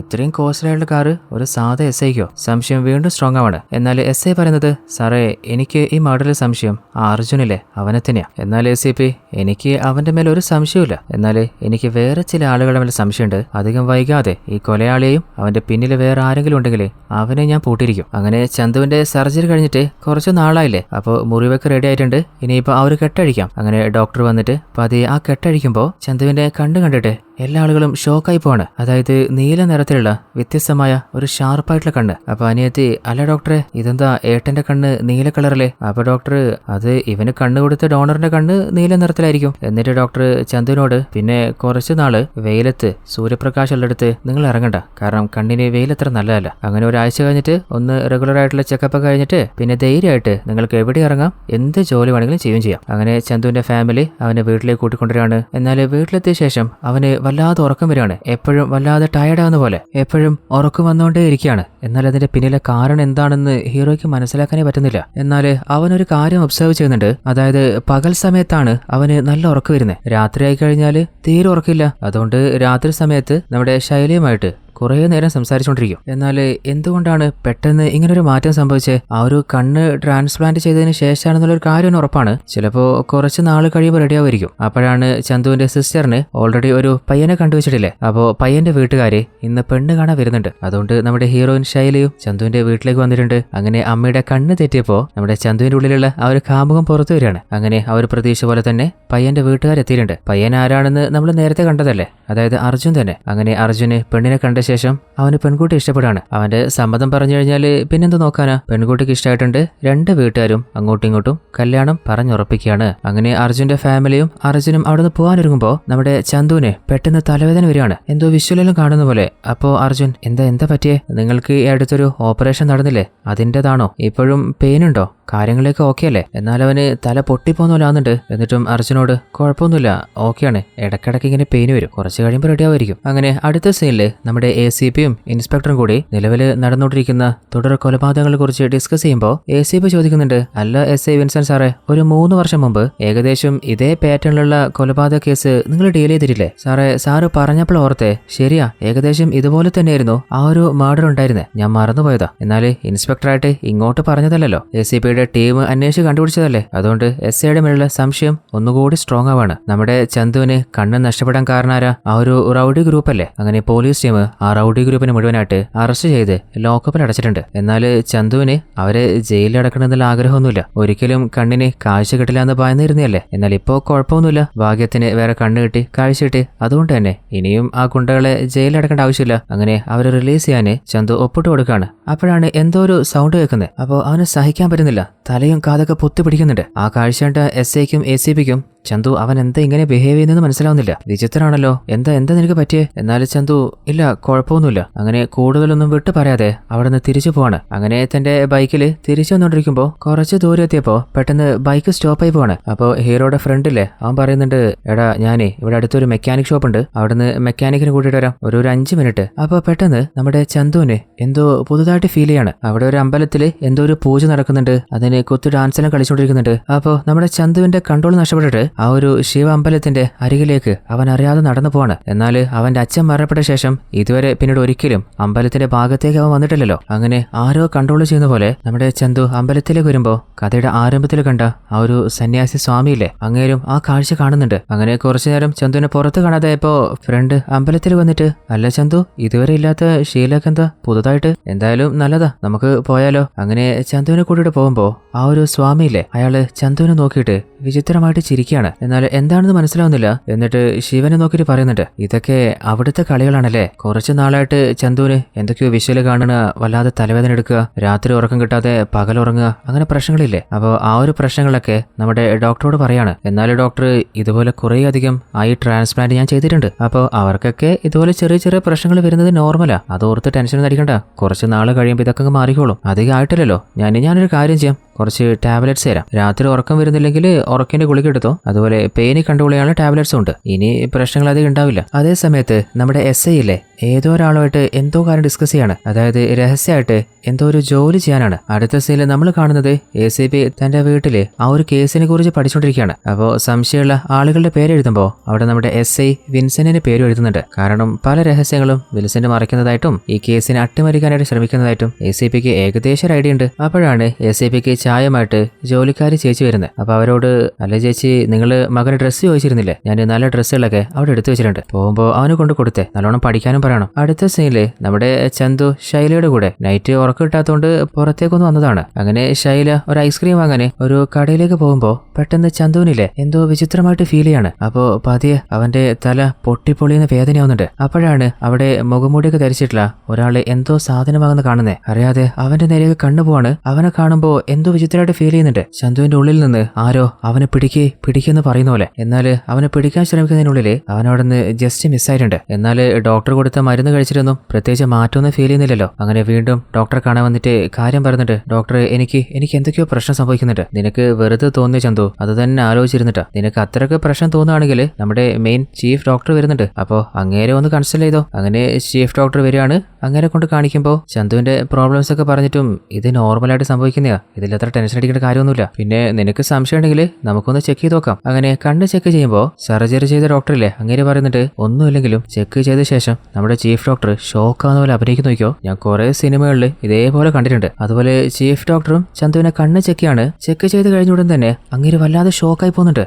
ഇത്രയും കോസ്റ്റ്ലി ആയിട്ടുള്ള കാറ് ഒരു സാധാ SIക്കോ? സംശയം വീണ്ടും സ്ട്രോങ് ആവാണ്. എന്നാൽ SI പറയുന്നത്, സാറേ, എനിക്ക് ഈ മോഡലിൽ സംശയം അർജുനില്ലേ, അവനെ തന്നെയാ. എന്നാൽ ACP, എനിക്ക് അവന്റെ മേലെ ഒരു സംശയമില്ല. എന്നാൽ എനിക്ക് വേറെ ചില ആളുകളുടെ മേലെ സംശയമുണ്ട്. അധികം വൈകാതെ ഈ കൊലയാളിയെയും അവന്റെ പിന്നിൽ വേറെ ആരെങ്കിലും ഉണ്ടെങ്കിൽ അവനെ ഞാൻ പൂട്ടിയിരിക്കും. അങ്ങനെ ചന്തുവിന്റെ സർജറി കഴിഞ്ഞിട്ട് കുറച്ച് നാളായില്ലേ, അപ്പോൾ മുറിവൊക്കെ റെഡി ആയിട്ടുണ്ട്. ഇനിയിപ്പോൾ ആ ഒരു കെട്ടഴിക്കാം. അങ്ങനെ ഡോക്ടർ വന്നിട്ട് പതിയെ ആ കെട്ടഴിക്കുമ്പോൾ ചന്തുവിന്റെ കണ്ണ് കണ്ടിട്ട് എല്ലാ ആളുകളും ഷോക്കായി പോവാണ്. അതായത് നീല നിറത്തിലുള്ള വ്യത്യസ്തമായ ഒരു ഷാർപ്പായിട്ടുള്ള കണ്ണ്. അപ്പൊ അനിയത്തി, അല്ല ഡോക്ടറെ, ഇതെന്താ ഏട്ടന്റെ കണ്ണ് നീല കളറല്ലേ? അപ്പൊ ഡോക്ടർ, അത് ഇവന് കണ്ണ് കൊടുത്ത ഡോണറിന്റെ കണ്ണ് നീല നിറത്തിലായിരിക്കും. എന്നിട്ട് ഡോക്ടർ ചന്തുവിനോട്, പിന്നെ കുറച്ച് നാള് വെയിലത്ത് സൂര്യപ്രകാശം ഉള്ളിടത്ത് നിങ്ങൾ ഇറങ്ങണ്ട, കാരണം കണ്ണിന് വെയിലത്ര നല്ലതല്ല. അങ്ങനെ ഒരാഴ്ച കഴിഞ്ഞിട്ട് ഒന്ന് റെഗുലർ ആയിട്ടുള്ള ചെക്കപ്പ് കഴിഞ്ഞിട്ട് പിന്നെ ധൈര്യമായിട്ട് നിങ്ങൾക്ക് എവിടെ ഇറങ്ങാം, എന്ത് ജോലി വേണമെങ്കിലും ചെയ്യുകയും ചെയ്യാം. അങ്ങനെ ചന്തുവിന്റെ ഫാമിലി അവനെ വീട്ടിലേക്ക് കൂട്ടിക്കൊണ്ടുവരികയാണ്. എന്നാൽ വീട്ടിലെത്തിയ ശേഷം അവന് വല്ലാതെ ഉറക്കം വരികയാണ്. എപ്പോഴും വല്ലാതെ ടയർഡാകുന്ന പോലെ എപ്പോഴും ഉറക്കം വന്നുകൊണ്ടേ ഇരിക്കുകയാണ്. എന്നാൽ അതിന്റെ പിന്നിലെ കാരണം എന്താണെന്ന് ഹീറോയ്ക്ക് മനസ്സിലാക്കാനേ പറ്റുന്നില്ല. എന്നാൽ അവനൊരു കാര്യം ഒബ്സർവ് ചെയ്യുന്നുണ്ട്. അതായത് പകൽ സമയത്താണ് അവന് നല്ല ഉറക്കം വരുന്നത്. രാത്രി ആയി കഴിഞ്ഞാൽ തീരെ ഉറക്കില്ല. അതുകൊണ്ട് രാത്രി സമയത്ത് നമ്മുടെ ശൈലിയുമായിട്ട് കുറേ നേരം സംസാരിച്ചുകൊണ്ടിരിക്കും. എന്നാൽ എന്തുകൊണ്ടാണ് പെട്ടെന്ന് ഇങ്ങനൊരു മാറ്റം സംഭവിച്ചത്? ആ ഒരു കണ്ണ് ട്രാൻസ്പ്ലാന്റ് ചെയ്തതിന് ശേഷമാണെന്നുള്ളൊരു കാര്യം ഉറപ്പാണ്. ചിലപ്പോൾ കുറച്ച് നാൾ കഴിയുമ്പോൾ റെഡിയാവുമായിരിക്കും. അപ്പോഴാണ് ചന്തുവിന്റെ സിസ്റ്ററിന് ഓൾറെഡി ഒരു പയ്യനെ കണ്ടുവച്ചിട്ടില്ലേ, അപ്പോൾ പയ്യന്റെ വീട്ടുകാര് ഇന്ന് പെണ്ണ് കാണാൻ വരുന്നുണ്ട്. അതുകൊണ്ട് നമ്മുടെ ഹീറോയിൻ ശൈലിയും ചന്തുവിന്റെ വീട്ടിലേക്ക് വന്നിട്ടുണ്ട്. അങ്ങനെ അമ്മയുടെ കണ്ണ് തെറ്റിയപ്പോൾ നമ്മുടെ ചന്തുവിന്റെ ഉള്ളിലുള്ള ആ ഒരു കാമുകം പുറത്തു വരികയാണ്. അങ്ങനെ ആ ഒരു പ്രതീക്ഷ പോലെ തന്നെ പയ്യന്റെ വീട്ടുകാരെത്തിയിട്ടുണ്ട്. പയ്യൻ ആരാണെന്ന് നമ്മൾ നേരത്തെ കണ്ടതല്ലേ, അതായത് അർജുൻ തന്നെ. അങ്ങനെ അർജുന് പെണ്ണിനെ കണ്ട ശേഷം അവന് പെൺകുട്ടി ഇഷ്ടപ്പെടാണ്. അവന്റെ സമ്മതം പറഞ്ഞു കഴിഞ്ഞാൽ പിന്നെന്ത് നോക്കാനാ, പെൺകുട്ടിക്ക് ഇഷ്ടമായിട്ടുണ്ട്. 2 വീട്ടുകാരും അങ്ങോട്ടും ഇങ്ങോട്ടും കല്യാണം പറഞ്ഞുറപ്പിക്കുകയാണ്. അങ്ങനെ അർജുന്റെ ഫാമിലിയും അർജുനും അവിടുന്ന് പോകാനൊരുങ്ങുമ്പോൾ നമ്മുടെ ചന്തുവിന് പെട്ടെന്ന് തലവേദന വരികയാണ്, എന്തോ വിഷ്വലെല്ലാം കാണുന്ന പോലെ. അപ്പോ അർജുൻ, എന്താ പറ്റിയേ? നിങ്ങൾക്ക് ഈ അടുത്തൊരു ഓപ്പറേഷൻ നടന്നില്ലേ, അതിൻ്റെതാണോ? ഇപ്പോഴും പെയിൻ ഉണ്ടോ? കാര്യങ്ങളൊക്കെ ഓക്കെ അല്ലേ? എന്നാൽ അവന് തല പൊട്ടിപ്പോന്നോലാന്നുണ്ട്. എന്നിട്ടും അർജുനോട് കുഴപ്പമൊന്നുമില്ല, ഓക്കെയാണ്, ഇടയ്ക്കിടയ്ക്ക് ഇങ്ങനെ പെയിന് വരും, കുറച്ച് കഴിയുമ്പോൾ റെഡി ആവുമായിരിക്കും. അങ്ങനെ അടുത്ത സീനില് നമ്മുടെ ACPയും ഇൻസ്പെക്ടറും കൂടി നിലവിൽ നടന്നുകൊണ്ടിരിക്കുന്ന തുടർ കൊലപാതകങ്ങളെ കുറിച്ച് ഡിസ്കസ് ചെയ്യുമ്പോൾ ACP ചോദിക്കുന്നുണ്ട്, അല്ല SI വിൻസെന്റ് സാറേ, ഒരു 3 വർഷം മുമ്പ് ഏകദേശം ഇതേ പാറ്റേണിലുള്ള കൊലപാതക കേസ് നിങ്ങൾ ഡീൽ ചെയ്തിട്ടില്ലേ സാറേ? സാറ് പറഞ്ഞപ്പോൾ ഓർത്തെ, ശരിയാ, ഏകദേശം ഇതുപോലെ തന്നെയായിരുന്നു ആ ഒരു മർഡർ ഉണ്ടായിരുന്നേ, ഞാൻ മറന്നുപോയതാ. എന്നാൽ ഇൻസ്പെക്ടറായിട്ട് ഇങ്ങോട്ട് പറഞ്ഞതല്ലോ, ACPയുടെ ടീം അന്വേഷിച്ച് കണ്ടുപിടിച്ചതല്ലേ. അതുകൊണ്ട് SIയുടെ മേലുള്ള സംശയം ഒന്നുകൂടി സ്ട്രോങ് ആവാണ്. നമ്മുടെ ചന്തുവിന് കണ്ണ് നഷ്ടപ്പെടാൻ കാരണാരാ? ആ ഒരു റൗഡി ഗ്രൂപ്പ് അല്ലേ. അങ്ങനെ പോലീസ് ടീം ആ റൗഡി ഗ്രൂപ്പിനെ മുഴുവനായിട്ട് അറസ്റ്റ് ചെയ്ത് ലോക്കപ്പിൽ അടച്ചിട്ടുണ്ട്. എന്നാൽ ചന്തുവിന് അവരെ ജയിലിൽ അടക്കണമെന്നുള്ള ആഗ്രഹമൊന്നുമില്ല. ഒരിക്കലും കണ്ണിന് കാഴ്ച കിട്ടില്ല എന്ന് ഭയന്നിരുന്നല്ലേ. എന്നാൽ ഇപ്പോ കുഴപ്പമൊന്നുമില്ല, ഭാഗ്യത്തിന് വേറെ കണ്ണ് കിട്ടി, കാഴ്ച കിട്ടി. അതുകൊണ്ട് തന്നെ ഇനിയും ആ ഗുണ്ടകളെ ജയിലിൽ അടക്കേണ്ട ആവശ്യമില്ല. അങ്ങനെ അവരെ റിലീസ് ചെയ്യാന് ചന്തു ഒപ്പിട്ട് കൊടുക്കാണ്. അപ്പോഴാണ് എന്തോ ഒരു സൗണ്ട് കേൾക്കുന്നത്. അപ്പോൾ അവന് സഹിക്കാൻ പറ്റുന്നില്ല, തലയും കാതൊക്കെ പൊത്തി പിടിക്കുന്നുണ്ട്. ആ കാഴ്ച കണ്ട SIക്കും ACPക്കും ചന്തു അവൻ എന്താ ഇങ്ങനെ ബിഹേവ് ചെയ്യുന്നത് മനസ്സിലാവുന്നില്ല. വിചിത്രമാണല്ലോ, എന്താ നിനക്ക് പറ്റിയേ? എന്നാലും ചന്തു ഇല്ല, കുഴപ്പമൊന്നുമില്ല. അങ്ങനെ കൂടുതലൊന്നും വിട്ടു പറയാതെ അവിടെ നിന്ന് തിരിച്ചു പോവാണ്. അങ്ങനെ തന്റെ ബൈക്കിൽ തിരിച്ചു വന്നോണ്ടിരിക്കുമ്പോ കുറച്ച് ദൂരം എത്തിയപ്പോ പെട്ടെന്ന് ബൈക്ക് സ്റ്റോപ്പായി പോവാണ്. അപ്പോൾ ഹീറോയുടെ ഫ്രണ്ടില്ലേ അവൻ പറയുന്നുണ്ട്, എടാ ഞാനേ ഇവിടെ അടുത്തൊരു മെക്കാനിക് ഷോപ്പ് ഉണ്ട്, അവിടുന്ന് മെക്കാനിക്കിന് കൂട്ടിയിട്ട് വരാം, ഒരു 5 മിനിറ്റ്. അപ്പോൾ പെട്ടെന്ന് നമ്മുടെ ചന്തുവിന് എന്തോ പുതുതായിട്ട് ഫീൽ ചെയ്യാണ്. അവിടെ ഒരു അമ്പലത്തിൽ എന്തോ ഒരു പൂജ നടക്കുന്നുണ്ട്, അതിന് കുത്തു ഡാൻസെല്ലാം കളിച്ചുകൊണ്ടിരിക്കുന്നുണ്ട്. അപ്പോൾ നമ്മുടെ ചന്തുവിന്റെ കൺട്രോൾ നഷ്ടപ്പെട്ടിട്ട് ആ ഒരു ശിവ അമ്പലത്തിന്റെ അരികിലേക്ക് അവൻ അറിയാതെ നടന്നു പോവാണ്. എന്നാൽ അവന്റെ അച്ഛൻ മരണപ്പെട്ട ശേഷം ഇതുവരെ പിന്നീട് ഒരിക്കലും അമ്പലത്തിന്റെ ഭാഗത്തേക്ക് അവൻ വന്നിട്ടില്ലല്ലോ. അങ്ങനെ ആരോ കൺട്രോൾ ചെയ്യുന്ന പോലെ നമ്മുടെ ചന്തു അമ്പലത്തിലേക്ക് വരുമ്പോ കഥയുടെ ആരംഭത്തിൽ കണ്ട ആ ഒരു സന്യാസി സ്വാമിയില്ലേ, അങ്ങേരും ആ കാഴ്ച കാണുന്നുണ്ട്. അങ്ങനെ കുറച്ചു നേരം ചന്തുവിനെ പുറത്ത് കാണാതെ ഇപ്പോ ഫ്രണ്ട് അമ്പലത്തിൽ വന്നിട്ട്, അല്ല ചന്തു, ഇതുവരെ ഇല്ലാത്ത ശീലൊക്കെ എന്താ പുതുതായിട്ട്? എന്തായാലും നല്ലതാ, നമുക്ക് പോയാലോ? അങ്ങനെ ചന്തുവിനെ കൂട്ടിയിട്ട് പോകുമ്പോ ആ ഒരു സ്വാമിയില്ലേ അയാള് ചന്തുവിനെ നോക്കിയിട്ട് വിചിത്രമായിട്ട് ചിരിക്കുകയാണ്. എന്നാൽ എന്താണെന്ന് മനസ്സിലാവുന്നില്ല. എന്നിട്ട് ശിവനെ നോക്കിയിട്ട് പറയുന്നുണ്ട്, ഇതൊക്കെ അവിടുത്തെ കളികളാണല്ലേ. കുറച്ചു നാളായിട്ട് ചന്തുവിന് എന്തൊക്കെയോ വിഷ്വല് കാണുക, വല്ലാതെ തലവേദന എടുക്കുക, രാത്രി ഉറക്കം കിട്ടാതെ പകൽ ഉറങ്ങുക, അങ്ങനെ പ്രശ്നങ്ങളില്ലേ. അപ്പോൾ ആ ഒരു പ്രശ്നങ്ങളൊക്കെ നമ്മുടെ ഡോക്ടറോട് പറയാണ്. എന്നാൽ ഡോക്ടർ, ഇതുപോലെ കുറേയധികം ഐ ട്രാൻസ്പ്ലാന്റ് ഞാൻ ചെയ്തിട്ടുണ്ട്, അപ്പോൾ അവർക്കൊക്കെ ഇതുപോലെ ചെറിയ ചെറിയ പ്രശ്നങ്ങൾ വരുന്നത് നോർമലാ, അത് ഓർത്ത് ടെൻഷൻ അടിക്കണ്ട, കുറച്ച് നാൾ കഴിയുമ്പോൾ ഇതൊക്കെ മാറിക്കോളും, അധികം ആയിട്ടില്ലല്ലോ. ഞാനൊരു കാര്യം ചെയ്യാം, കുറച്ച് ടാബ്ലറ്റ്സ് തരാം, രാത്രി ഉറക്കം വരുന്നില്ലെങ്കിൽ ഉറക്കിന്റെ ഗുളിക എടുത്തോ, അതുപോലെ പെയിന് കൺട്രോൾ ചെയ്യാനുള്ള ടാബ്ലറ്റ്സും ഉണ്ട്, ഇനി പ്രശ്നങ്ങൾ അധികം ഉണ്ടാവില്ല. അതേ സമയത്ത് നമ്മുടെ SI ഇല്ലേ ഏതോ ഒരാളുമായിട്ട് എന്തോ കാര്യം ഡിസ്കസ് ചെയ്യാണ്, അതായത് രഹസ്യമായിട്ട് എന്തോ ഒരു ജോലി ചെയ്യാനാണ്. അടുത്ത സീനിൽ നമ്മൾ കാണുന്നത് ACP തന്റെ വീട്ടില് ആ ഒരു കേസിനെ കുറിച്ച് പഠിച്ചുകൊണ്ടിരിക്കുകയാണ്. അപ്പോൾ സംശയമുള്ള ആളുകളുടെ പേര് എഴുതുമ്പോൾ അവിടെ നമ്മുടെ SI വിൻസെന്റിന്റെ പേര് എഴുതുന്നുണ്ട്. കാരണം പല രഹസ്യങ്ങളും വിൻസെന്റ് മറയ്ക്കുന്നതായിട്ടും ഈ കേസിനെ അട്ടിമറിക്കാനായിട്ട് ശ്രമിക്കുന്നതായിട്ടും ACPക്ക് ഏകദേശം ഒരു ഐഡിയ ഉണ്ട്. അപ്പോഴാണ് ACPക്ക് ചായമായിട്ട് ജോലിക്കാരി ചേച്ചി വരുന്നത്. അപ്പൊ അവരോട്, അല്ല ചേച്ചി, നിങ്ങൾ മകന് ഡ്രസ്സ് ചോദിച്ചിരുന്നില്ലേ, ഞാൻ നല്ല ഡ്രസ്സുകളൊക്കെ അവിടെ എടുത്തു വെച്ചിട്ടുണ്ട്, പോകുമ്പോൾ അവന് കൊണ്ട് കൊടുത്തേ, നല്ലോണം പഠിക്കാനും പറയണം. അടുത്ത സീനില് നമ്മുടെ ചന്തു ശൈലയുടെ കൂടെ നൈറ്റ് ഉറക്കം കിട്ടാത്തതുകൊണ്ട് പുറത്തേക്കൊന്ന് വന്നതാണ്. അങ്ങനെ ശൈല ഒരു ഐസ്ക്രീം വാങ്ങാന് ഒരു കടയിലേക്ക് പോകുമ്പോ പെട്ടെന്ന് ചന്തുവിനില്ലേ എന്തോ വിചിത്രമായിട്ട് ഫീൽ ചെയ്യാണ്. അപ്പോ പതിയെ അവന്റെ തല പൊട്ടിപ്പൊളിയുന്ന വേദനയാവുന്നുണ്ട്. അപ്പോഴാണ് അവിടെ മുഖംമൂടിയൊക്കെ ധരിച്ചിട്ടുള്ള ഒരാള് എന്തോ സാധനമാകുന്ന കാണുന്നേ. അറിയാതെ അവന്റെ നേരെ കണ്ണു പോവാണ്. അവനെ കാണുമ്പോ എന്തോ വിചിത്രമായിട്ട് ഫീൽ ചെയ്യുന്നുണ്ട്. ചന്തുവിന്റെ ഉള്ളിൽ നിന്ന് ആരോ അവനെ പിടിക്കെന്ന് പറയുന്ന പോലെ. എന്നാല് അവനെ പിടിക്കാൻ ശ്രമിക്കുന്നതിനുള്ളില് അവനവിടെ നിന്ന് ജസ്റ്റ് മിസ്സായിട്ടുണ്ട്. എന്നാല് ഡോക്ടർ കൊടുത്ത മരുന്ന് കഴിച്ചിട്ടൊന്നും പ്രത്യേകിച്ച് മാറ്റമൊന്നും ഫീൽ ചെയ്യുന്നില്ലല്ലോ. അങ്ങനെ വീണ്ടും ഡോക്ടറെ കാണാൻ വന്നിട്ട് കാര്യം പറഞ്ഞിട്ട്, ഡോക്ടർ, എനിക്ക് എന്തൊക്കെയോ പ്രശ്നം സംഭവിക്കുന്നുണ്ട്, നിനക്ക് വെറുതെ തോന്നിയ ചന്തു, അത് തന്നെ ആലോചിച്ചിരുന്നിട്ടാ, നിനക്ക് അത്രയ്ക്ക് പ്രശ്നം തോന്നുകയാണെങ്കിൽ നമ്മുടെ മെയിൻ ചീഫ് ഡോക്ടർ വരുന്നുണ്ട്, അപ്പോ അങ്ങേരെ ഒന്ന് കൺസൾട്ട് ചെയ്തോ. അങ്ങനെ ചീഫ് ഡോക്ടർ വരികയാണ്. അങ്ങനെ കൊണ്ട് കാണിക്കുമ്പോൾ ചന്തുവിന്റെ പ്രോബ്ലംസ് ഒക്കെ പറഞ്ഞിട്ടും ഇത് നോർമലായിട്ട് സംഭവിക്കുന്നതാ, ഇതിലത്ര ടെൻഷൻ അടിക്കേണ്ട കാര്യമൊന്നുമില്ല, പിന്നെ നിനക്ക് സംശയം ഉണ്ടെങ്കിൽ നമുക്കൊന്ന് ചെക്ക് ചെയ്ത് നോക്കാം. അങ്ങനെ കണ്ണ് ചെക്ക് ചെയ്യുമ്പോൾ സർജറി ചെയ്ത ഡോക്ടറില്ലേ അങ്ങേര് പറയുന്നുണ്ട്, ഒന്നുമില്ലെങ്കിലും ചെക്ക് ചെയ്ത ശേഷം നമ്മുടെ ചീഫ് ഡോക്ടർ ഷോക്കാവുന്ന പോലെ അഭിനയിക്കുന്ന നോക്കിയോ, ഞാൻ കുറെ സിനിമകളിൽ ഇതേപോലെ കണ്ടിട്ടുണ്ട്. അതുപോലെ ചീഫ് ഡോക്ടറും ചന്തുവിനെ കണ്ണ് ചെക്ക് ചെയ്ത് കഴിഞ്ഞ ഉടൻ തന്നെ അങ്ങേര് വല്ലാതെ ഷോക്കായി പോകുന്നുണ്ട്.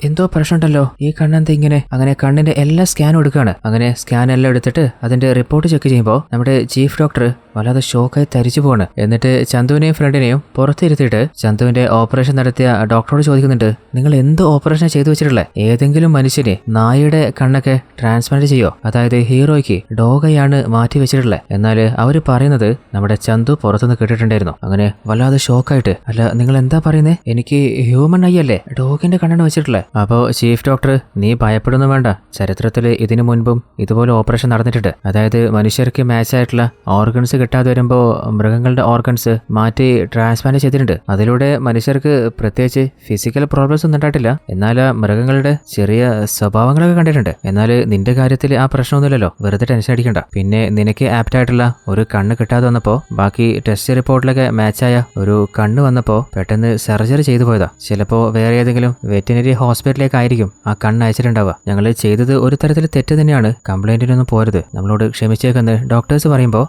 എന്തോ പ്രശ്നമുണ്ടല്ലോ, ഈ കണ്ണെന്താ ഇങ്ങനെ? അങ്ങനെ കണ്ണിന്റെ എല്ലാ സ്കാനും എടുക്കുകയാണ്. അങ്ങനെ സ്കാൻ എല്ലാം എടുത്തിട്ട് അതിന്റെ റിപ്പോർട്ട് ചെക്ക് ചെയ്യുമ്പോൾ നമ്മുടെ ചീഫ് ഡോക്ടർ വല്ലാതെ ഷോക്കായി തരിച്ചു പോവാണ്. എന്നിട്ട് ചന്തുവിനെയും ഫ്രണ്ടിനെയും പുറത്തിരുത്തിയിട്ട് ചന്തുവിന്റെ ഓപ്പറേഷൻ നടത്തിയ ഡോക്ടറോട് ചോദിക്കുന്നുണ്ട്, നിങ്ങൾ എന്ത് ഓപ്പറേഷൻ ചെയ്തു വെച്ചിട്ടുള്ളത്? ഏതെങ്കിലും മനുഷ്യനെ നായയുടെ കണ്ണൊക്കെ ട്രാൻസ്പ്ലാന്റ് ചെയ്യോ? അതായത് ഹീറോയ്ക്ക് ഡോഗയാണ് മാറ്റി വെച്ചിട്ടുള്ളത്. എന്നാൽ അവര് പറയുന്നത് നമ്മുടെ ചന്തു പുറത്തുനിന്ന് കേട്ടിട്ടുണ്ടായിരുന്നു. അങ്ങനെ വല്ലാതെ ഷോക്കായിട്ട്, അല്ല നിങ്ങൾ എന്താ പറയുന്നേ, എനിക്ക് ഹ്യൂമൻ ഐ അല്ലേ, ഡോഗിന്റെ കണ്ണാണ് വെച്ചിട്ടുള്ളത്. അപ്പോൾ ചീഫ് ഡോക്ടർ, നീ ഭയപ്പെടുന്നു വേണ്ട, ചരിത്രത്തിൽ ഇതിനു മുൻപും ഇതുപോലെ ഓപ്പറേഷൻ നടന്നിട്ടുണ്ട്. അതായത് മനുഷ്യർക്ക് മാച്ച് ആയിട്ടുള്ള ഓർഗൻസ് കിട്ടാതെ വരുമ്പോൾ മൃഗങ്ങളുടെ ഓർഗൻസ് മാറ്റി ട്രാൻസ്പ്ലാന്റ് ചെയ്ത് ചെയ്തിട്ടുണ്ട്. അതിലൂടെ മനുഷ്യർക്ക് പ്രത്യേകിച്ച് ഫിസിക്കൽ പ്രോബ്ലംസ് ഒന്നും ഉണ്ടായിട്ടില്ല. എന്നാൽ ആ മൃഗങ്ങളുടെ ചെറിയ സ്വഭാവങ്ങളൊക്കെ കണ്ടിട്ടുണ്ട്. എന്നാൽ നിന്റെ കാര്യത്തിൽ ആ പ്രശ്നമൊന്നുമില്ലല്ലോ, വെറുതെ ടെൻഷൻ അടിക്കണ്ട. പിന്നെ നിനക്ക് ആപ്റ്റ് ആയിട്ടുള്ള ഒരു കണ്ണ് കിട്ടാതെ വന്നപ്പോൾ ബാക്കി ടെസ്റ്റ് റിപ്പോർട്ടിലൊക്കെ മാച്ചായ ഒരു കണ്ണ് വന്നപ്പോൾ പെട്ടെന്ന് സർജറി ചെയ്തു പോയതാ. ചിലപ്പോൾ വേറെ ഏതെങ്കിലും വെറ്റിനറി ഹോസ്പിറ്റലിലേക്ക് ആയിരിക്കും ആ കണ്ണ് അയച്ചിട്ടുണ്ടാവുക. ഞങ്ങൾ ചെയ്തത് ഒരു തരത്തിൽ തെറ്റ് തന്നെയാണ്, കംപ്ലൈന്റിനൊന്നും പോരുത്, നമ്മളോട് ക്ഷമിച്ചേക്കെന്ന് ഡോക്ടേഴ്സ് പറയുമ്പോൾ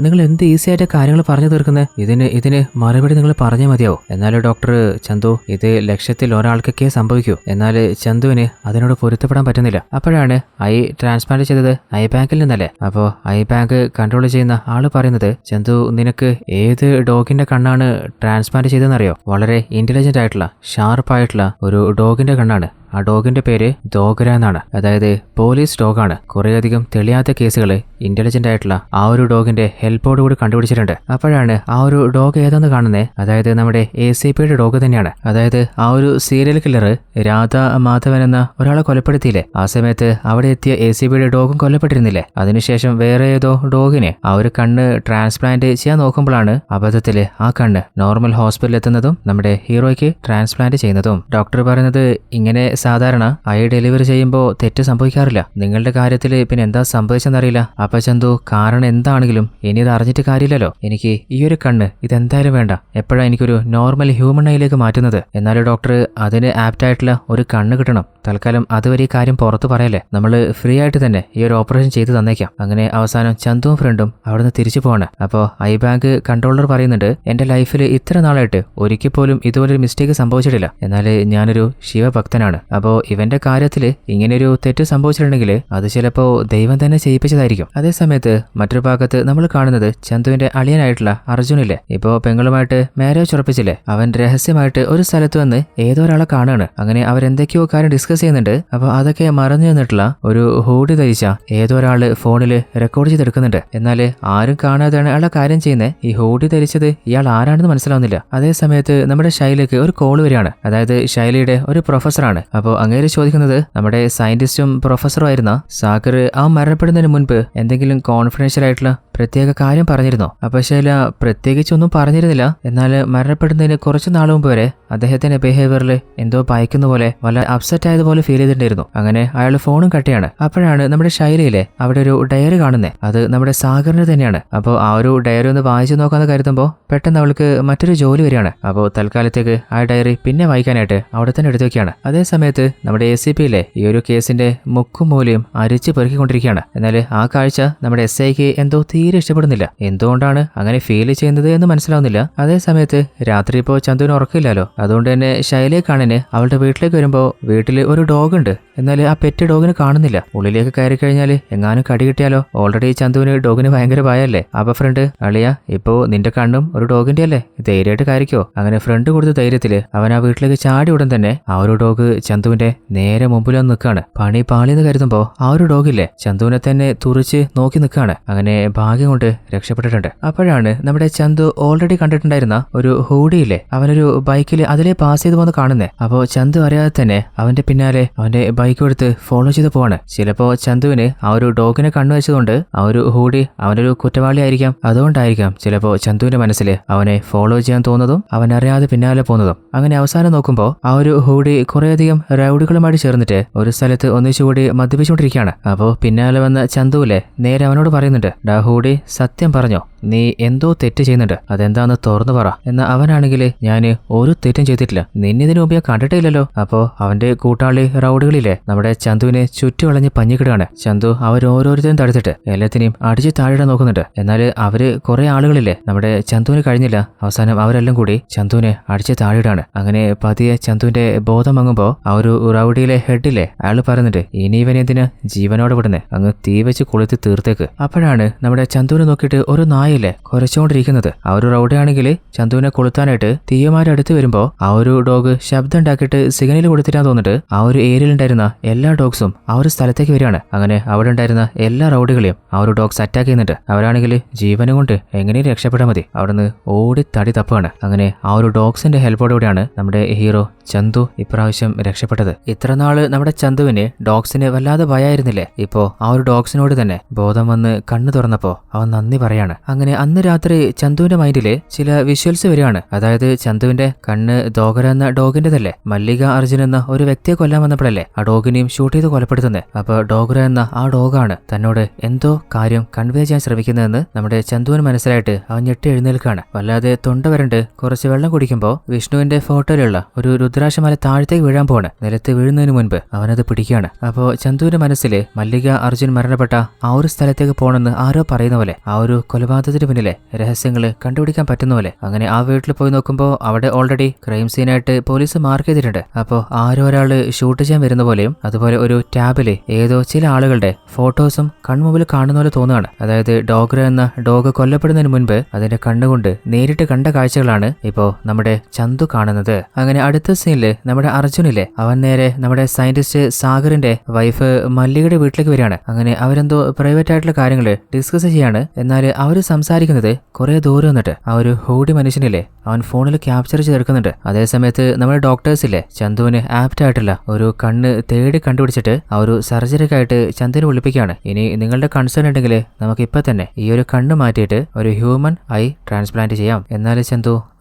നിങ്ങൾ എന്ത് ഈസി ആയിട്ട് കാര്യങ്ങൾ പറഞ്ഞു തീർക്കുന്നത്, ഇതിന് മറുപടി നിങ്ങൾ പറഞ്ഞേ മതിയാവും. എന്നാൽ ഡോക്ടർ ചന്തു ഇത് ലക്ഷത്തിൽ ഒരാൾക്കൊക്കെ സംഭവിക്കൂ. എന്നാൽ ചന്തുവിന് അതിനോട് പൊരുത്തപ്പെടാൻ പറ്റുന്നില്ല. അപ്പോഴാണ് ഐ ട്രാൻസ്പ്ലാന്റ് ചെയ്തത് ഐ ബാങ്കിൽ നിന്നല്ലേ. അപ്പോൾ ഐ ബാങ്ക് കൺട്രോൾ ചെയ്യുന്ന ആള് പറയുന്നത്, ചന്തു നിനക്ക് ഏത് ഡോഗിന്റെ കണ്ണാണ് ട്രാൻസ്പ്ലാന്റ് ചെയ്തതെന്നറിയോ? വളരെ ഇന്റലിജന്റ് ആയിട്ടുള്ള ഷാർപ്പായിട്ടുള്ള ഒരു ഡോഗിന്റെ കണ്ണാണ്. ആ ഡോഗിന്റെ പേര് ദോഗ്ര എന്നാണ്. അതായത് പോലീസ് ഡോഗാണ്. കുറേയധികം തെളിയാത്ത കേസുകൾ ഇന്റലിജന്റ് ആയിട്ടുള്ള ആ ഒരു ഡോഗിന്റെ ഹെൽപ്പോടുകൂടി കണ്ടുപിടിച്ചിട്ടുണ്ട്. അപ്പോഴാണ് ആ ഒരു ഡോഗ് ഏതെന്ന് കാണുന്നത്. അതായത് നമ്മുടെ ACPയുടെ ഡോഗ് തന്നെയാണ്. അതായത് ആ ഒരു സീരിയൽ കില്ലർ രാധ മാധവൻ എന്ന ഒരാളെ കൊലപ്പെടുത്തിയില്ലേ, ആ സമയത്ത് അവിടെ എത്തിയ ACPയുടെ ഡോഗും കൊല്ലപ്പെട്ടിരുന്നില്ലേ. അതിനുശേഷം വേറെ ഏതോ ഡോഗിനെ ആ ഒരു കണ്ണ് ട്രാൻസ്പ്ലാന്റ് ചെയ്യാൻ നോക്കുമ്പോഴാണ് അബദ്ധത്തില് ആ കണ്ണ് നോർമൽ ഹോസ്പിറ്റലിൽ എത്തുന്നതും നമ്മുടെ ഹീറോയ്ക്ക് ട്രാൻസ്പ്ലാന്റ് ചെയ്യുന്നതും. ഡോക്ടർ പറയുന്നത്, ഇങ്ങനെ സാധാരണ ഐ ഡെലിവറി ചെയ്യുമ്പോൾ തെറ്റ് സംഭവിക്കാറില്ല. നിങ്ങളുടെ കാര്യത്തിൽ പിന്നെ എന്താ സംഭവിച്ചെന്നറിയില്ല. അപ്പൊ ചന്തു കാരണം എന്താണെങ്കിലും ഇനി ഇത് അറിഞ്ഞിട്ട് കാര്യമില്ലല്ലോ. എനിക്ക് ഈ ഒരു കണ്ണ് ഇതെന്തായാലും വേണ്ട. എപ്പോഴാണ് എനിക്കൊരു നോർമൽ ഹ്യൂമൻ ഐയിലേക്ക് മാറ്റുന്നത്? എന്നാലും ഡോക്ടർ അതിന് ആപ്റ്റ് ആയിട്ടുള്ള ഒരു കണ്ണ് കിട്ടണം. തൽക്കാലം അതുവരെ ഈ കാര്യം പുറത്ത് പറയല്ലേ, നമ്മൾ ഫ്രീ ആയിട്ട് തന്നെ ഈ ഒരു ഓപ്പറേഷൻ ചെയ്ത് തന്നേക്കാം. അങ്ങനെ അവസാനം ചന്തുവും ഫ്രണ്ടും അവിടുന്ന് തിരിച്ചു പോവാണ്. അപ്പോൾ ഐ ബാങ്ക് കൺട്രോളർ പറയുന്നുണ്ട്, എന്റെ ലൈഫിൽ ഇത്ര നാളായിട്ട് ഒരിക്കൽ പോലും ഇതുപോലൊരു മിസ്റ്റേക്ക് സംഭവിച്ചിട്ടില്ല. എന്നാൽ ഞാനൊരു ശിവഭക്തനാണ്. അപ്പോൾ ഇവന്റെ കാര്യത്തിൽ ഇങ്ങനെയൊരു തെറ്റ് സംഭവിച്ചിട്ടുണ്ടെങ്കിൽ അത് ചിലപ്പോൾ ദൈവം തന്നെ ചെയ്യിപ്പിച്ചതായിരിക്കും. അതേസമയത്ത് മറ്റൊരു ഭാഗത്ത് നമ്മൾ കാണുന്നത് ചന്തുവിന്റെ അളിയനായിട്ടുള്ള അർജുനില്ലേ, ഇപ്പോൾ പെങ്ങളുമായിട്ട് മാരേജ് ഉറപ്പിച്ചില്ലേ, അവൻ രഹസ്യമായിട്ട് ഒരു സ്ഥലത്ത് വന്ന് ഏതോ ഒരാളെ കാണുകയാണ്. അങ്ങനെ അവരെന്തൊക്കെയോ കാര്യം ഡിസ്കസ് ചെയ്യുന്നുണ്ട്. അപ്പോൾ അതൊക്കെ മറഞ്ഞു നിന്നിട്ടുള്ള ഒരു ഹൂഡി ധരിച്ച ഏതോ ഒരാള് ഫോണിൽ റെക്കോർഡ് ചെയ്തെടുക്കുന്നുണ്ട്. എന്നാൽ ആരും കാണാതെയാണ് അയാളെ കാര്യം ചെയ്യുന്നത്. ഈ ഹൂഡി ധരിച്ചത് ഇയാൾ ആരാണെന്ന് മനസ്സിലാവുന്നില്ല. അതേസമയത്ത് നമ്മുടെ ശൈലിക്ക് ഒരു കോൾ വരികയാണ്. അതായത് ശൈലിയുടെ ഒരു പ്രൊഫസറാണ്. അപ്പോൾ അങ്ങേര് ചോദിക്കുന്നത്, നമ്മുടെ സയന്റിസ്റ്റും പ്രൊഫസറും ആയിരുന്ന സാഗർ ആ മരണപ്പെടുന്നതിന് മുൻപ് എന്തെങ്കിലും കോൺഫിഡൻഷ്യൽ ആയിട്ടുള്ള പ്രത്യേക കാര്യം പറഞ്ഞിരുന്നോ? അപ്പൊ ശൈല പ്രത്യേകിച്ചൊന്നും പറഞ്ഞിരുന്നില്ല. എന്നാൽ മരണപ്പെടുന്നതിന് കുറച്ച് നാൾ മുമ്പ് വരെ അദ്ദേഹത്തിന്റെ ബിഹേവിയറിൽ എന്തോ ഭയക്കുന്ന പോലെ വല്ല അപ്സെറ്റ് ആയതുപോലെ ഫീൽ ചെയ്തിട്ടുണ്ടായിരുന്നു. അങ്ങനെ അയാൾ ഫോണും കട്ടിയാണ്. അപ്പോഴാണ് നമ്മുടെ ശൈലിയിലെ അവിടെ ഒരു ഡയറി കാണുന്നത്. അത് നമ്മുടെ സാഗറിന് തന്നെയാണ്. അപ്പോൾ ആ ഒരു ഡയറി ഒന്ന് വായിച്ചു നോക്കാന്ന് കരുതുമ്പോൾ പെട്ടെന്ന് അവൾക്ക് മറ്റൊരു ജോലി വരികയാണ്. അപ്പോൾ തൽക്കാലത്തേക്ക് ആ ഡയറി പിന്നെ വായിക്കാനായിട്ട് അവിടെ തന്നെ എടുത്തു വെക്കുകയാണ്. അതേ സമയത്ത് നമ്മുടെ ACPയിലെ ഈ ഒരു കേസിന്റെ മുക്കും മൂലയും അരിച്ച് പെറുക്കിക്കൊണ്ടിരിക്കുകയാണ്. എന്നാൽ ആ കാഴ്ച നമ്മുടെ SIക്ക് എന്തോ തീരെ ഇഷ്ടപ്പെടുന്നില്ല. എന്തുകൊണ്ടാണ് അങ്ങനെ ഫീൽ ചെയ്യുന്നത് എന്ന് മനസ്സിലാവുന്നില്ല. അതേ സമയത്ത് രാത്രി ഇപ്പോൾ ചന്തുവിന് ഉറക്കില്ലല്ലോ. അതുകൊണ്ട് തന്നെ ശൈലിയെ കാണാന് അവളുടെ വീട്ടിലേക്ക് വരുമ്പോൾ വീട്ടിൽ ഒരു ഡോഗ് ഉണ്ട്. എന്നാൽ ആ പെറ്റ് ഡോഗിനെ കാണുന്നില്ല. ഉള്ളിലേക്ക് കയറി കഴിഞ്ഞാൽ എങ്ങാനും കടി കിട്ടിയാലോ? ഓൾറെഡി ചന്തുവിന് ഡോഗിന് ഭയങ്കര ഭയല്ലേ. അപ്പൊ ഫ്രണ്ട്, അളിയ ഇപ്പോ നിന്റെ കണ്ണും ഒരു ഡോഗിന്റെ അല്ലേ, ധൈര്യമായിട്ട് കാര്യക്കോ? അങ്ങനെ ഫ്രണ്ട് കൊടുത്ത ധൈര്യത്തില് അവൻ ആ വീട്ടിലേക്ക് ചാടി ഉടൻ തന്നെ ആ ഒരു ഡോഗ് ചന്തുവിന്റെ നേരെ മുമ്പിൽ വന്ന് നിൽക്കാണ്. പണി പാളിയെന്ന് കരുതുമ്പോ ആ ഒരു ഡോഗില്ലേ ചന്തുവിനെ തന്നെ തുറിച്ച് നോക്കി നിൽക്കാണ്. അങ്ങനെ ഭാഗ്യം കൊണ്ട് രക്ഷപ്പെട്ടിട്ടുണ്ട്. അപ്പോഴാണ് നമ്മുടെ ചന്തു ഓൾറെഡി കണ്ടിട്ടുണ്ടായിരുന്ന ഒരു ഹൂഡിയില്ലേ, അവനൊരു ബൈക്കിൽ അതിലെ പാസ് ചെയ്ത് പോകുന്ന കാണുന്നേ. അപ്പോ ചന്തു അറിയാതെ തന്നെ അവന്റെ പിന്നാലെ അവന്റെ ബൈക്ക് എടുത്ത് ഫോളോ ചെയ്ത് പോവാണ്. ചിലപ്പോ ചന്തുവിന് ആ ഒരു ഡോഗിനെ കണ്ണു വെച്ചതുകൊണ്ട് ആ ഒരു ഹൂഡി അവനൊരു കുറ്റവാളി ആയിരിക്കാം. അതുകൊണ്ടായിരിക്കാം ചിലപ്പോ ചന്തുവിന്റെ മനസ്സിൽ അവനെ ഫോളോ ചെയ്യാൻ തോന്നുന്നതും അവൻ അറിയാതെ പിന്നാലെ പോകുന്നതും. അങ്ങനെ അവസാനം നോക്കുമ്പോൾ ആ ഒരു ഹൂഡി കുറേയധികം റൗഡികളുമായിട്ട് ചേർന്നിട്ട് ഒരു സ്ഥലത്ത് ഒന്നിച്ചുകൂടി മദ്യപിച്ചുകൊണ്ടിരിക്കുകയാണ്. അപ്പോൾ പിന്നാലെ വന്ന ചന്തുവിലെ നേരെ അവനോട് പറയുന്നുണ്ട്, ഡാ ഹൂഡി, സത്യം പറഞ്ഞോ, നീ എന്തോ തെറ്റ് ചെയ്യുന്നുണ്ട്, അതെന്താന്ന് തുറന്നു പറ. എന്നാൽ അവനാണെങ്കിൽ ഞാൻ ഒരു തെറ്റും ചെയ്തിട്ടില്ല, നിന്നിതിനു മുമ്പ് കണ്ടിട്ടില്ലല്ലോ. അപ്പോ അവന്റെ കൂട്ടാളി റൗഡികളിലെ നമ്മുടെ ചന്തുവിനെ ചുറ്റുവളഞ്ഞ് പഞ്ഞിക്കിടുകയാണ്. ചന്തു അവരോരോരുത്തരും തടുത്തിട്ട് എല്ലാത്തിനെയും അടിച്ച് താഴെ നോക്കുന്നുണ്ട്. എന്നാൽ അവര് കുറെ ആളുകളില്ലേ നമ്മുടെ ചന്തുവിന് കഴിഞ്ഞില്ല. അവസാനം അവരെല്ലാം കൂടി ചന്തുവിനെ അടിച്ച് താഴെയിടാണ്. അങ്ങനെ പതിയെ ചന്തുവിന്റെ ബോധം വാങ്ങുമ്പോ ആ ഒരു റൗഡിയിലെ ഹെഡില്ലേ അയാൾ പറയുന്നുണ്ട്, ഇനി ഇവനെന്തിനാ ജീവനോടെ വിടുന്നേ, അങ്ങ് തീ വെച്ച് കൊളുത്തി തീർത്തേക്ക്. അപ്പോഴാണ് നമ്മുടെ ചന്തുവിനെ നോക്കിയിട്ട് ഒരു നായല്ലേ കുറച്ചുകൊണ്ടിരിക്കുന്നത്. ആ ഒരു റൗഡിയാണെങ്കിൽ ചന്തുവിനെ കൊളുത്താനായിട്ട് തീയമാരടുത്ത് വരുമ്പോ ആ ഒരു ഡോഗ് ശബ്ദം ഉണ്ടാക്കിയിട്ട് സിഗ്നൽ കൊടുത്തിട്ടാന്ന് തോന്നിട്ട് ആ ഒരു ഏരിയയിൽ ഉണ്ടായിരുന്ന എല്ലാ ഡോഗ്സും ആ ഒരു സ്ഥലത്തേക്ക് വരികയാണ്. അങ്ങനെ അവിടെ ഉണ്ടായിരുന്ന എല്ലാ റൗഡികളെയും ആ ഒരു ഡോഗ്സ് അറ്റാക്ക് ചെയ്യുന്നുണ്ട്. അവരാണെങ്കിൽ ജീവനും കൊണ്ട് എങ്ങനെയും രക്ഷപ്പെടാൻ മതി അവിടുന്ന് ഓടി തടി തപ്പാണ്. അങ്ങനെ ആ ഒരു ഡോഗ്സിന്റെ ഹെൽപ്പോടുകൂടിയാണ് നമ്മുടെ ഹീറോ ചന്തു ഇപ്രാവശ്യം രക്ഷപ്പെട്ടത്. ഇത്രനാള് നമ്മുടെ ചന്തുവിന് ഡോഗ്സിന് വല്ലാതെ ഭയമായിരുന്നില്ലേ? ഇപ്പോ ആ ഒരു ഡോഗ്സിനോട് തന്നെ ബോധം വന്ന് കണ്ണു തുറന്നപ്പോ അവൻ നന്ദി പറയാണ്. അങ്ങനെ അന്ന് രാത്രി ചന്തുവിന്റെ മൈൻഡില് ചില വിഷ്വൽസ് വരികയാണ്. അതായത് ചന്തുവിന്റെ കണ്ണ് ഡോഗര എന്ന ഡോഗിന്റെതല്ലേ? മല്ലിക അർജുൻ എന്ന ഒരു വ്യക്തിയെ കൊല്ലാൻ വന്നപ്പോഴല്ലേ ആ ഡോഗിനെയും ഷൂട്ട് ചെയ്ത് കൊലപ്പെടുത്തുന്നത്? അപ്പൊ ഡോഗര എന്ന ആ ഡോഗാണ് തന്നോട് എന്തോ കാര്യം കൺവേ ചെയ്യാൻ ശ്രമിക്കുന്നതെന്ന് നമ്മുടെ ചന്തുവിന് മനസ്സിലായിട്ട് അവൻ ഞെട്ടി എഴുന്നേൽക്കാണ്. വല്ലാതെ തൊണ്ട വരണ്ട് കുറച്ച് വെള്ളം കുടിക്കുമ്പോൾ വിഷ്ണുവിന്റെ ഫോട്ടോയിലുള്ള ഒരു രുദ്രാക്ഷമാല താഴത്തേക്ക് വീഴാൻ പോവാണ്. നിലത്ത് വീഴുന്നതിന് മുൻപ് അവനത് പിടിക്കുകയാണ്. അപ്പോ ചന്തുവിന്റെ മനസ്സിൽ മല്ലിക അർജുൻ മരണപ്പെട്ട ആ ഒരു സ്ഥലത്തേക്ക് പോകണമെന്ന് ആരോ പറയുന്ന പോലെ, ആ ഒരു കൊലപാതകത്തിന് പിന്നിലെ രഹസ്യങ്ങൾ കണ്ടുപിടിക്കാൻ പറ്റുന്ന പോലെ. അങ്ങനെ ആ വീട്ടിൽ പോയി നോക്കുമ്പോൾ അവിടെ ഓൾറെഡി ക്രൈം സീനായിട്ട് പോലീസ് മാർക്ക് ചെയ്തിട്ടുണ്ട്. അപ്പോൾ ആരോ ഒരാള് ഷൂട്ട് ചെയ്യാൻ വരുന്ന പോലെയും അതുപോലെ ഒരു ടാബില് ഏതോ ചില ആളുകളുടെ ഫോട്ടോസും കൺമുമ്പിൽ കാണുന്ന പോലെ തോന്നുകയാണ്. അതായത് ഡോഗ്ര എന്ന ഡോഗ് കൊല്ലപ്പെടുന്നതിന് മുൻപ് അതിന്റെ കണ്ണുകൊണ്ട് നേരിട്ട് കണ്ട കാഴ്ചകളാണ് ഇപ്പോ നമ്മുടെ ചന്തു കാണുന്നത്. അങ്ങനെ അടുത്ത സീനില് നമ്മുടെ അർജുനിലെ അവൻ നേരെ നമ്മുടെ സയന്റിസ്റ്റ് സാഗറിന്റെ വൈഫ് മല്ലികയുടെ വീട്ടിലേക്ക് വരികയാണ്. അങ്ങനെ അവരെന്തോ പ്രൈവറ്റ് ആയിട്ടുള്ള കാര്യങ്ങൾ ഡിസ്കസ് ചെയ്യാണ്. എന്നാൽ അവര് സംസാരിക്കുന്നത് കുറെ ദൂരം വന്നിട്ട് ആ ഒരു ഹൂഡി മനുഷ്യനില്ലേ അവൻ ഫോണിൽ ക്യാപ്ചർ ചെയ്തെടുക്കുന്നുണ്ട്. അതേസമയത്ത് നമ്മുടെ ഡോക്ടേഴ്സില്ലേ ചന്തുവിന് ആപ്റ്റ് ആയിട്ടുള്ള ഒരു കണ്ണ് തേടി കണ്ടുപിടിച്ചിട്ട് ആ ഒരു സർജറിക്കായിട്ട് ചന്തുവിനെ വിളിപ്പിക്കുകയാണ്. ഇനി നിങ്ങളുടെ കൺസേൺ ഉണ്ടെങ്കിൽ നമുക്ക് ഇപ്പൊ തന്നെ ഈ ഒരു കണ്ണ് മാറ്റിയിട്ട് ഒരു ഹ്യൂമൻ ഐ ട്രാൻസ്പ്ലാന്റ് ചെയ്യാം. എന്നാലും ചന്തു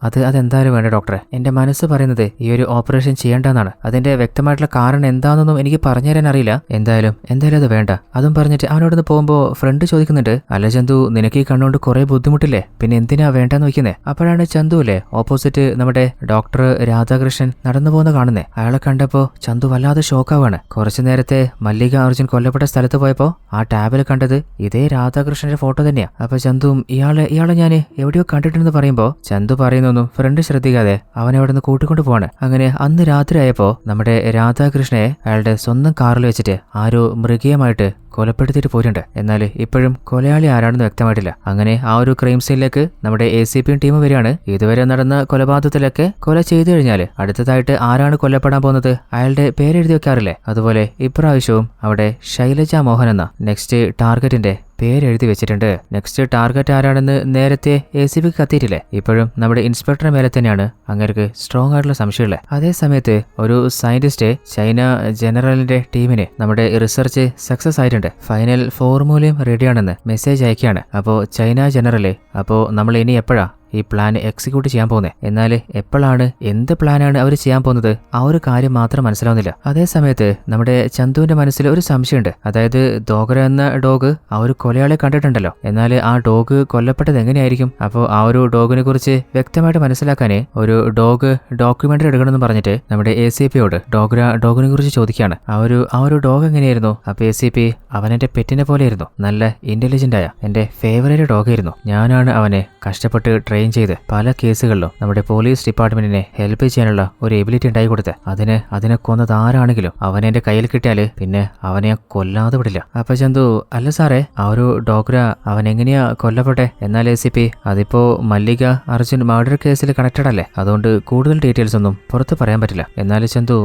അതെന്തായാലും വേണ്ട ഡോക്ടറെ. എന്റെ മനസ്സ് പറയുന്നത് ഈ ഒരു ഓപ്പറേഷൻ ചെയ്യേണ്ടെന്നാണ്. അതിന്റെ വ്യക്തമായിട്ടുള്ള കാരണം എന്താണെന്നൊന്നും എനിക്ക് പറഞ്ഞുതരാൻ അറിയില്ല. എന്തായാലും അത് വേണ്ട. അതും പറഞ്ഞിട്ട് അവനോടൊന്ന് പോകുമ്പോൾ ഫ്രണ്ട് ചോദിക്കുന്നുണ്ട്, അല്ല ചന്തു നിനക്ക് ഈ കണ്ണുകൊണ്ട് കുറെ ബുദ്ധിമുട്ടില്ലേ, പിന്നെ എന്തിനാ വേണ്ടെന്ന് വെക്കുന്നേ? അപ്പോഴാണ് ചന്തു അല്ലേ ഓപ്പോസിറ്റ് നമ്മുടെ ഡോക്ടർ രാധാകൃഷ്ണൻ നടന്നു പോകുന്ന കാണുന്നേ. അയാളെ കണ്ടപ്പോ ചന്തു വല്ലാതെ ഷോക്കാവാണ്. കുറച്ചു നേരത്തെ മല്ലിക അർജുൻ കൊല്ലപ്പെട്ട സ്ഥലത്ത് പോയപ്പോ ആ ടാബിൽ കണ്ടത് ഇതേ രാധാകൃഷ്ണന്റെ ഫോട്ടോ തന്നെയാ. അപ്പൊ ചന്തുവും ഇയാളെ ഞാൻ എവിടെയോ കണ്ടിട്ടുണ്ടെന്ന് പറയുമ്പോ ചന്തു പറയുന്നൊന്നും ഫ്രണ്ട് ശ്രദ്ധിക്കാതെ അവനെ അവിടെ നിന്ന് കൂട്ടിക്കൊണ്ട് പോവാണ്. അങ്ങനെ അന്ന് രാത്രി ആയപ്പോ നമ്മുടെ രാധാകൃഷ്ണയെ അയാളുടെ സ്വന്തം കാറിൽ വെച്ചിട്ട് ആരോ മൃഗീയമായിട്ട് കൊലപ്പെടുത്തിയിട്ട് പോയിട്ടുണ്ട്. എന്നാൽ ഇപ്പോഴും കൊലയാളി ആരാണെന്ന് വ്യക്തമായിട്ടില്ല. അങ്ങനെ ആ ഒരു ക്രൈം സീനിലേക്ക് നമ്മുടെ ACP ടീം വരികയാണ്. ഇതുവരെ നടന്ന കൊലപാതകത്തിലൊക്കെ കൊല ചെയ്തു കഴിഞ്ഞാൽ അടുത്തതായിട്ട് ആരാണ് കൊല്ലപ്പെടാൻ പോകുന്നത് അയാളുടെ പേരെഴുതി വെക്കാറില്ലേ? അതുപോലെ ഇപ്രാവശ്യവും അവിടെ ശൈലജ മോഹൻ എന്ന നെക്സ്റ്റ് ടാർഗറ്റിന്റെ പേരെഴുതി വെച്ചിട്ടുണ്ട്. നെക്സ്റ്റ് ടാർഗറ്റ് ആരാണെന്ന് നേരത്തെ ACP കത്തിയിട്ടില്ലേ? ഇപ്പോഴും നമ്മുടെ ഇൻസ്പെക്ടറുടെ മേലെ തന്നെയാണ് അങ്ങേർക്ക് സ്ട്രോങ് ആയിട്ടുള്ള സംശയമുള്ളത്. അതേ സമയത്ത് ഒരു സയന്റിസ്റ്റ് ചൈന ജനറലിന്റെ ടീമിന് നമ്മുടെ റിസർച്ച് സക്സസ് ആയിട്ടുണ്ട്, ഫൈനൽ ഫോർമുലയും റെഡിയാണെന്ന് മെസ്സേജ് അയക്കുകയാണ്. അപ്പോൾ ചൈന ജനറല് നമ്മൾ ഇനി എപ്പോഴാ ഈ പ്ലാൻ എക്സിക്യൂട്ട് ചെയ്യാൻ പോകുന്നത്? എന്നാൽ എപ്പോഴാണ് എന്ത് പ്ലാനാണ് അവർ ചെയ്യാൻ പോകുന്നത് ആ ഒരു കാര്യം മാത്രം മനസ്സിലാവുന്നില്ല. അതേസമയത്ത് നമ്മുടെ ചന്തുവിന്റെ മനസ്സിൽ ഒരു സംശയമുണ്ട്. അതായത് ഡോഗര എന്ന ഡോഗ് ആ ഒരു കൊലയാളെ കണ്ടിട്ടുണ്ടല്ലോ, എന്നാൽ ആ ഡോഗ് കൊല്ലപ്പെട്ടത് എങ്ങനെയായിരിക്കും? അപ്പോൾ ആ ഒരു ഡോഗിനെ കുറിച്ച് വ്യക്തമായിട്ട് മനസ്സിലാക്കാനേ ഒരു ഡോഗ് ഡോക്യുമെന്ററി എടുക്കണമെന്ന് പറഞ്ഞിട്ട് നമ്മുടെ ACPയോട് ഡോഗിനെ കുറിച്ച് ചോദിക്കുകയാണ്. ആ ഒരു ഡോഗ് എങ്ങനെയായിരുന്നു? അപ്പോൾ ACP അവനെന്റെ പെറ്റിനെ പോലെയായിരുന്നു, നല്ല ഇന്റലിജന്റ് ആയ എന്റെ ഫേവറേറ്റ് ഡോഗായിരുന്നു. ഞാനാണ് അവനെ കഷ്ടപ്പെട്ട് ട്രെയിൻ ചെയ്ത് പല കേസുകളിലും നമ്മുടെ പോലീസ് ഡിപ്പാർട്ട്മെന്റിനെ ഹെൽപ്പ് ചെയ്യാനുള്ള ഒരു എബിലിറ്റി ഉണ്ടായി കൊടുത്ത് അതിനെ കൊന്നത് ആരാണെങ്കിലും അവനെ എന്റെ കയ്യിൽ കിട്ടിയാല് പിന്നെ അവനെ കൊല്ലാതെ വിടില്ല. അപ്പൊ ചന്തു, അല്ല സാറേ ആ ഒരു ഡോഗ്ര അവൻ എങ്ങനെയാ കൊല്ലപ്പെട്ടെ? എന്നാൽ ACP അതിപ്പോ മല്ലിക അർജുൻ മർഡർ കേസിൽ കണക്റ്റഡ് അല്ലേ, അതുകൊണ്ട് കൂടുതൽ ഡീറ്റെയിൽസ് ഒന്നും പുറത്ത് പറയാൻ പറ്റില്ല. എന്നാലും ചന്തു,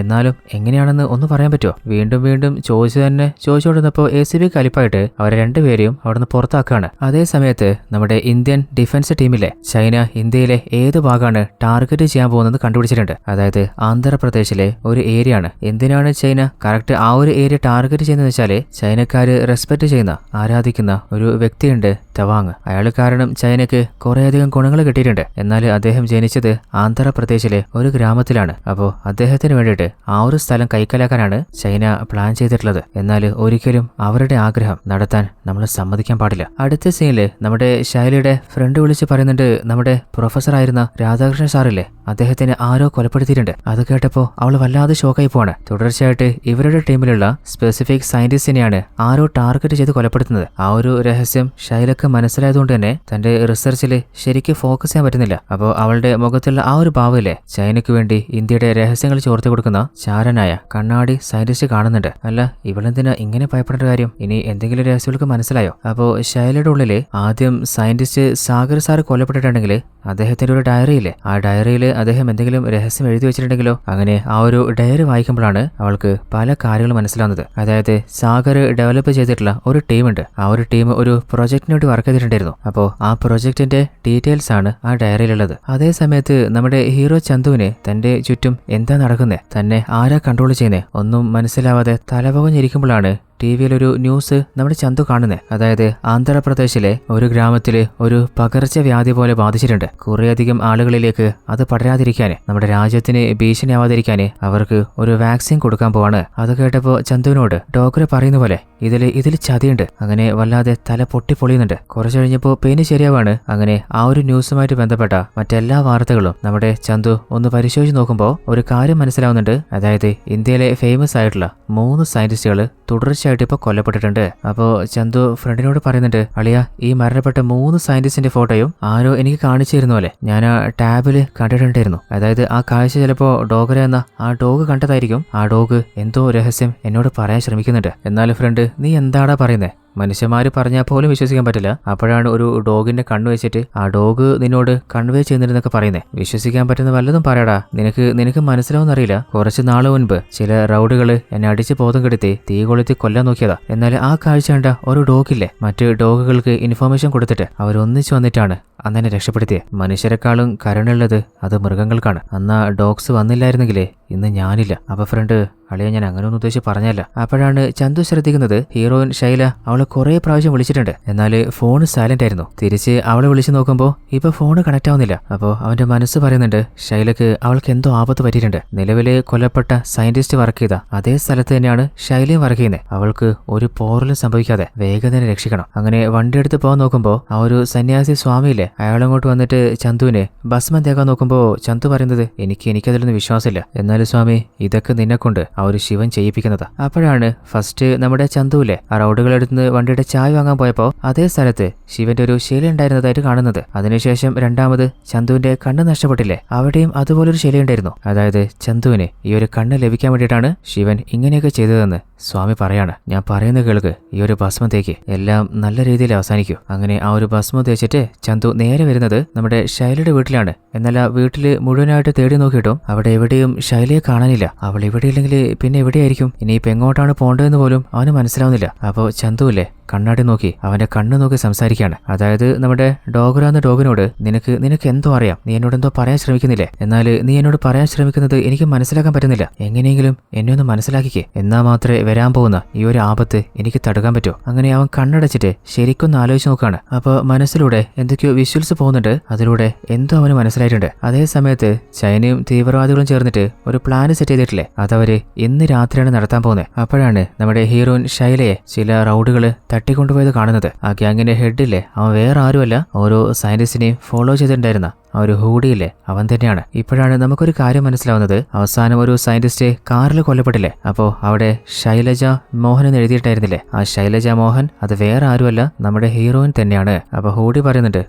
എന്നാലും എങ്ങനെയാണെന്ന് ഒന്ന് പറയാൻ പറ്റുമോ? വീണ്ടും ചോദിച്ചുകൊണ്ടിരുന്നപ്പോ ACP കലിപ്പായിട്ട് അവരെ രണ്ടുപേരെയും അവിടുന്ന് പുറത്താക്കുകയാണ്. അതേ സമയത്ത് നമ്മുടെ ഇന്ത്യൻ ഡിഫൻസ് ടീമിൽ ചൈന ഇന്ത്യയിലെ ഏത് ഭാഗമാണ് ടാർഗറ്റ് ചെയ്യാൻ പോകുന്നത് കണ്ടുപിടിച്ചിട്ടുണ്ട്. അതായത് ആന്ധ്രാപ്രദേശിലെ ഒരു ഏരിയ ആണ്. എന്തിനാണ് ചൈന കറക്റ്റ് ആ ഒരു ഏരിയ ടാർഗറ്റ് ചെയ്യുന്നത് വെച്ചാല് ചൈനക്കാര് റെസ്പെക്ട് ചെയ്യുന്ന ആരാധിക്കുന്ന ഒരു വ്യക്തിയുണ്ട്, തവാങ്. അയാൾ കാരണം ചൈനക്ക് കുറേയധികം ഗുണങ്ങൾ കിട്ടിയിട്ടുണ്ട്. എന്നാൽ അദ്ദേഹം ജനിച്ചത് ആന്ധ്രാപ്രദേശിലെ ഒരു ഗ്രാമത്തിലാണ്. അപ്പോൾ അദ്ദേഹത്തിന് വേണ്ടിയിട്ട് ആ ഒരു സ്ഥലം കൈക്കലാക്കാനാണ് ചൈന പ്ലാൻ ചെയ്തിട്ടുള്ളത്. എന്നാൽ ഒരിക്കലും അവരുടെ ആഗ്രഹം നടത്താൻ നമ്മൾ സമ്മതിക്കാൻ പാടില്ല. അടുത്ത സീനില് നമ്മുടെ ശൈലിയുടെ ഫ്രണ്ട് വിളിച്ച് പറയുന്നുണ്ട്, നമ്മുടെ പ്രൊഫസർ ആയിരുന്ന രാധാകൃഷ്ണൻ സാറില്ലേ അദ്ദേഹത്തിന് ആരോ കൊലപ്പെടുത്തിയിട്ടുണ്ട്. അത് കേട്ടപ്പോ അവൾ വല്ലാതെ ഷോക്കായി പോവാണ്. തുടർച്ചയായിട്ട് ഇവരുടെ ടീമിലുള്ള സ്പെസിഫിക് സയന്റിസ്റ്റിനെയാണ് ആരോ ടാർഗറ്റ് ചെയ്ത് കൊലപ്പെടുത്തുന്നത്. ആ ഒരു രഹസ്യം ശൈലക്ക് മനസ്സിലായതുകൊണ്ട് തന്നെ തന്റെ റിസർച്ചിൽ ശരിക്കും ഫോക്കസ് ചെയ്യാൻ പറ്റുന്നില്ല. അപ്പോൾ അവളുടെ മുഖത്തുള്ള ആ ഒരു ഭാവമില്ലേ ചൈനയ്ക്ക് വേണ്ടി ഇന്ത്യയുടെ രഹസ്യങ്ങൾ ചോർത്തി കൊടുക്കുന്ന ചാരനായ കണ്ണാടി സയന്റിസ്റ്റ് കാണുന്നുണ്ട്. അല്ല ഇവളെന്തിനാ ഇങ്ങനെ ഭയപ്പെടേണ്ട കാര്യം? ഇനി എന്തെങ്കിലും രഹസ്യങ്ങൾക്ക് മനസ്സിലായോ? അപ്പോൾ ശൈലയുടെ ഉള്ളില് ആദ്യം സയന്റിസ്റ്റ് സാഗർ സാർ കൊല്ലപ്പെട്ടിട്ടുണ്ടെങ്കിൽ അദ്ദേഹത്തിന്റെ ഒരു ഡയറി ഇല്ലേ, ആ ഡയറിയിൽ അദ്ദേഹം എന്തെങ്കിലും രഹസ്യം എഴുതി വെച്ചിട്ടുണ്ടെങ്കിലോ. അങ്ങനെ ആ ഒരു ഡയറി വായിക്കുമ്പോഴാണ് അവൾക്ക് പല കാര്യങ്ങളും മനസ്സിലാവുന്നത്. അതായത് സാഗർ ഡെവലപ്പ് ചെയ്തിട്ടുള്ള ഒരു ടീമുണ്ട്. ആ ഒരു ടീം ഒരു പ്രൊജക്ടിന് വേണ്ടി വർക്ക് ചെയ്തിട്ടുണ്ടായിരുന്നു. അപ്പോൾ ആ പ്രൊജക്ടിന്റെ ഡീറ്റെയിൽസ് ആണ് ആ ഡയറിയിലുള്ളത്. അതേ സമയത്ത് നമ്മുടെ ഹീറോ ചന്തുവിന് തന്റെ ചുറ്റും എന്താ നടക്കുന്നത്, തന്നെ ആരാ കൺട്രോൾ ചെയ്യുന്നത് ഒന്നും മനസ്സിലാവാതെ തലപുകഞ്ഞിരിക്കുമ്പോഴാണ് ടിവിയിലൊരു ന്യൂസ് നമ്മുടെ ചന്തു കാണുന്നത്. അതായത് ആന്ധ്രാപ്രദേശിലെ ഒരു ഗ്രാമത്തില് ഒരു പകർച്ചവ്യാധി പോലെ ബാധിച്ചിട്ടുണ്ട്. കുറേയധികം ആളുകളിലേക്ക് അത് പടരാതിരിക്കാന്, നമ്മുടെ രാജ്യത്തിന് ഭീഷണിയാവാതിരിക്കാന് അവർക്ക് ഒരു വാക്സിൻ കൊടുക്കാൻ പോവാണ്. അത് കേട്ടപ്പോ ചന്തുവിനോട് ഡോക്ടർ പറയുന്ന പോലെ ഇതിൽ ചതിയുണ്ട്. അങ്ങനെ വല്ലാതെ തല പൊട്ടിപ്പൊളിയുന്നുണ്ട്. കുറച്ചു കഴിഞ്ഞപ്പോൾ പെയിന് ശരിയാവാണ്. അങ്ങനെ ആ ഒരു ന്യൂസുമായിട്ട് ബന്ധപ്പെട്ട മറ്റെല്ലാ വാർത്തകളും നമ്മുടെ ചന്തു ഒന്ന് പരിശോധിച്ച് നോക്കുമ്പോൾ ഒരു കാര്യം മനസ്സിലാവുന്നുണ്ട്. അതായത് ഇന്ത്യയിലെ ഫേമസ് ആയിട്ടുള്ള 3 സയന്റിസ്റ്റുകൾ തുടർച്ചയായിട്ട് ഇപ്പോൾ കൊല്ലപ്പെട്ടിട്ടുണ്ട്. അപ്പോൾ ചന്തു ഫ്രണ്ടിനോട് പറയുന്നുണ്ട്, അളിയ ഈ മരണപ്പെട്ട 3 സയന്റിസ്റ്റിന്റെ ഫോട്ടോയും ആരോ എനിക്ക് കാണിച്ചു തരുന്ന പോലെ ഞാൻ ആ ടാബില് കണ്ടിട്ടുണ്ടായിരുന്നു. അതായത് ആ കാഴ്ച ചിലപ്പോൾ ഡോഗര എന്ന ആ ഡോഗ് കണ്ടതായിരിക്കും. ആ ഡോഗ് എന്തോ രഹസ്യം എന്നോട് പറയാൻ ശ്രമിക്കുന്നുണ്ട്. എന്നാലും ഫ്രണ്ട്, നീ എന്താടാ പറയുന്നത്? മനുഷ്യന്മാര് പറഞ്ഞാൽ പോലും വിശ്വസിക്കാൻ പറ്റില്ല. അപ്പോഴാണ് ഒരു ഡോഗിന്റെ കണ്ണു വെച്ചിട്ട് ആ ഡോഗ് നിന്നോട് കൺവേ ചെയ്യുന്നില്ലെന്നൊക്കെ പറയുന്നത്. വിശ്വസിക്കാൻ പറ്റുന്ന വല്ലതും പറയടാ. നിനക്ക് മനസ്സിലാവുന്നറിയില്ല. കുറച്ച് നാള് മുൻപ് ചില റൗഡുകള് എന്നെ അടിച്ച് ബോധം കെടുത്തി തീ കൊളുത്തി കൊല്ലാൻ നോക്കിയതാ. എന്നാൽ ആ കാഴ്ച കണ്ട ഒരു ഡോഗില്ലേ, മറ്റ് ഡോഗുകൾക്ക് ഇൻഫോർമേഷൻ കൊടുത്തിട്ട് അവരൊന്നിച്ചു വന്നിട്ടാണ് അന്നെ രക്ഷപ്പെടുത്തിയത്. മനുഷ്യരെക്കാളും കരുണയുള്ളത് അത് മൃഗങ്ങൾക്കാണ്. അന്ന് ആ ഡോഗ്സ് വന്നില്ലായിരുന്നെങ്കിലേ ഇന്ന് ഞാനില്ല. അപ്പൊ ഫ്രണ്ട്, അളിയെ ഞാൻ അങ്ങനെ ഒന്നും ഉദ്ദേശിച്ച് പറഞ്ഞല്ല. അപ്പോഴാണ് ചന്തു ശ്രദ്ധിക്കുന്നത് ഹീറോയിൻ ശൈല അവളെ കുറെ പ്രാവശ്യം വിളിച്ചിട്ടുണ്ട്. എന്നാൽ ഫോൺ സൈലന്റ് ആയിരുന്നു. തിരിച്ച് അവളെ വിളിച്ചു നോക്കുമ്പോൾ ഇപ്പൊ ഫോൺ കണക്ട് ആവുന്നില്ല. അപ്പോൾ അവന്റെ മനസ്സ് പറയുന്നുണ്ട് ശൈലക്ക് അവൾക്ക് എന്തോ ആപത്ത് പറ്റിയിട്ടുണ്ട്. നിലവിലെ കൊല്ലപ്പെട്ട സയന്റിസ്റ്റ് വർക്ക് ചെയ്ത അതേ സ്ഥലത്ത് തന്നെയാണ് ശൈലയും വർക്ക് ചെയ്യുന്നത്. അവൾക്ക് ഒരു പോറലും സംഭവിക്കാതെ വേഗം തന്നെ രക്ഷിക്കണം. അങ്ങനെ വണ്ടി എടുത്ത് പോകാൻ നോക്കുമ്പോൾ ആ ഒരു സന്യാസി സ്വാമിയില്ലേ, അയാളങ്ങോട്ട് വന്നിട്ട് ചന്തുവിനെ ഭസ്മം തേക്കാൻ നോക്കുമ്പോൾ ചന്തു പറയുന്നത് എനിക്കതിലൊന്നും വിശ്വാസമില്ല. എന്നാലും സ്വാമി, ഇതൊക്കെ നിന്നെക്കൊണ്ട് ആ ഒരു ശിവൻ ചെയ്യിപ്പിക്കുന്നതാ. അപ്പോഴാണ് ഫസ്റ്റ് നമ്മുടെ ചന്തുവിലെ ആ റോഡുകളെടുത്ത് വണ്ടിയുടെ ചായ വാങ്ങാൻ പോയപ്പോ അതേ സ്ഥലത്ത് ശിവന്റെ ഒരു ശില ഉണ്ടായിരുന്നതായിട്ട് കാണുന്നത്. അതിനുശേഷം രണ്ടാമത് ചന്തുവിന്റെ കണ്ണ് നഷ്ടപ്പെട്ടില്ലേ, അവിടെയും അതുപോലൊരു ശിലയുണ്ടായിരുന്നു. അതായത് ചന്തുവിന് ഈ ഒരു കണ്ണ് ലഭിക്കാൻ വേണ്ടിയിട്ടാണ് ശിവൻ ഇങ്ങനെയൊക്കെ ചെയ്തതെന്ന് സ്വാമി പറയാണ്. ഞാൻ പറയുന്ന കേൾക്ക്, ഈ ഒരു ഭസ്മം തേക്ക് എല്ലാം നല്ല രീതിയിൽ അവസാനിക്കൂ. അങ്ങനെ ആ ഒരു ഭസ്മം തേച്ചിട്ട് ചന്തു നേരെ വരുന്നത് നമ്മുടെ ശൈലയുടെ വീട്ടിലാണ്. എന്നാൽ ആ വീട്ടില് മുഴുവനായിട്ട് തേടി നോക്കിയിട്ടും അവിടെ എവിടെയും ശൈലയെ കാണാനില്ല. അവൾ ഇവിടെ ഇല്ലെങ്കിൽ പിന്നെ എവിടെയായിരിക്കും? ഇനിയിപ്പോ എങ്ങോട്ടാണ് പോണ്ടതെന്ന് പോലും അവന് മനസ്സിലാവുന്നില്ല. അപ്പോൾ ചന്തുവില്ലേ കണ്ണാടി നോക്കി അവന്റെ കണ്ണ് നോക്കി സംസാരിക്കുകയാണ്. അതായത് നമ്മുടെ ഡോഗറ എന്ന ഡോഗിനോട് നിനക്ക് എന്തോ അറിയാം, നീ എന്നോട് എന്തോ പറയാൻ ശ്രമിക്കുന്നില്ലേ? എന്നാൽ നീ എന്നോട് പറയാൻ ശ്രമിക്കുന്നത് എനിക്ക് മനസ്സിലാക്കാൻ പറ്റുന്നില്ല. എങ്ങനെയെങ്കിലും എന്നെ ഒന്ന് മനസ്സിലാക്കിക്കേ, എന്നാ മാത്രമേ വരാൻ പോകുന്ന ഈ ഒരു ആപത്ത് എനിക്ക് തടുക്കാൻ പറ്റൂ. അങ്ങനെ അവൻ കണ്ണടച്ചിട്ട് ശരിക്കൊന്ന് ആലോചിച്ച് നോക്കുകയാണ്. അപ്പോൾ മനസ്സിലൂടെ എന്തൊക്കെയോ വിഷ്വൽസ് പോകുന്നുണ്ട്. അതിലൂടെ എന്തോ അവന് മനസ്സിലായിട്ടുണ്ട്. അതേ സമയത്ത് ചൈനയും തീവ്രവാദികളും ചേർന്നിട്ട് ഒരു പ്ലാൻ സെറ്റ് ചെയ്തിട്ടില്ലേ, അതവര് ഇന്ന് രാത്രിയാണ് നടത്താൻ പോകുന്നത്. അപ്പോഴാണ് നമ്മുടെ ഹീറോയിൻ ശൈലയെ ചില റൗഡുകള് തട്ടിക്കൊണ്ടുപോയത് കാണുന്നത്. ആ ഗ്യാങ്ങിന്റെ ഹെഡില്ലേ, അവൻ വേറെ ആരുമല്ല, ഓരോ സയന്റിസ്റ്റിനെയും ഫോളോ ചെയ്തിട്ടുണ്ടായിരുന്ന ആ ഒരു ഹൂഡിയില്ലേ, അവൻ തന്നെയാണ്. ഇപ്പോഴാണ് നമുക്കൊരു കാര്യം മനസ്സിലാവുന്നത്. അവസാനം ഒരു സയന്റിസ്റ്റ് കാറിൽ കൊല്ലപ്പെട്ടില്ലേ, അപ്പോൾ അവിടെ ശൈലജ മോഹൻ എന്ന് എഴുതിയിട്ടായിരുന്നില്ലേ, ആ ശൈലജ മോഹൻ അത് വേറെ ആരുമല്ല, നമ്മുടെ ഹീറോയിൻ തന്നെയാണ്. അപ്പൊ ഹൂഡി പറയുന്നുണ്ട്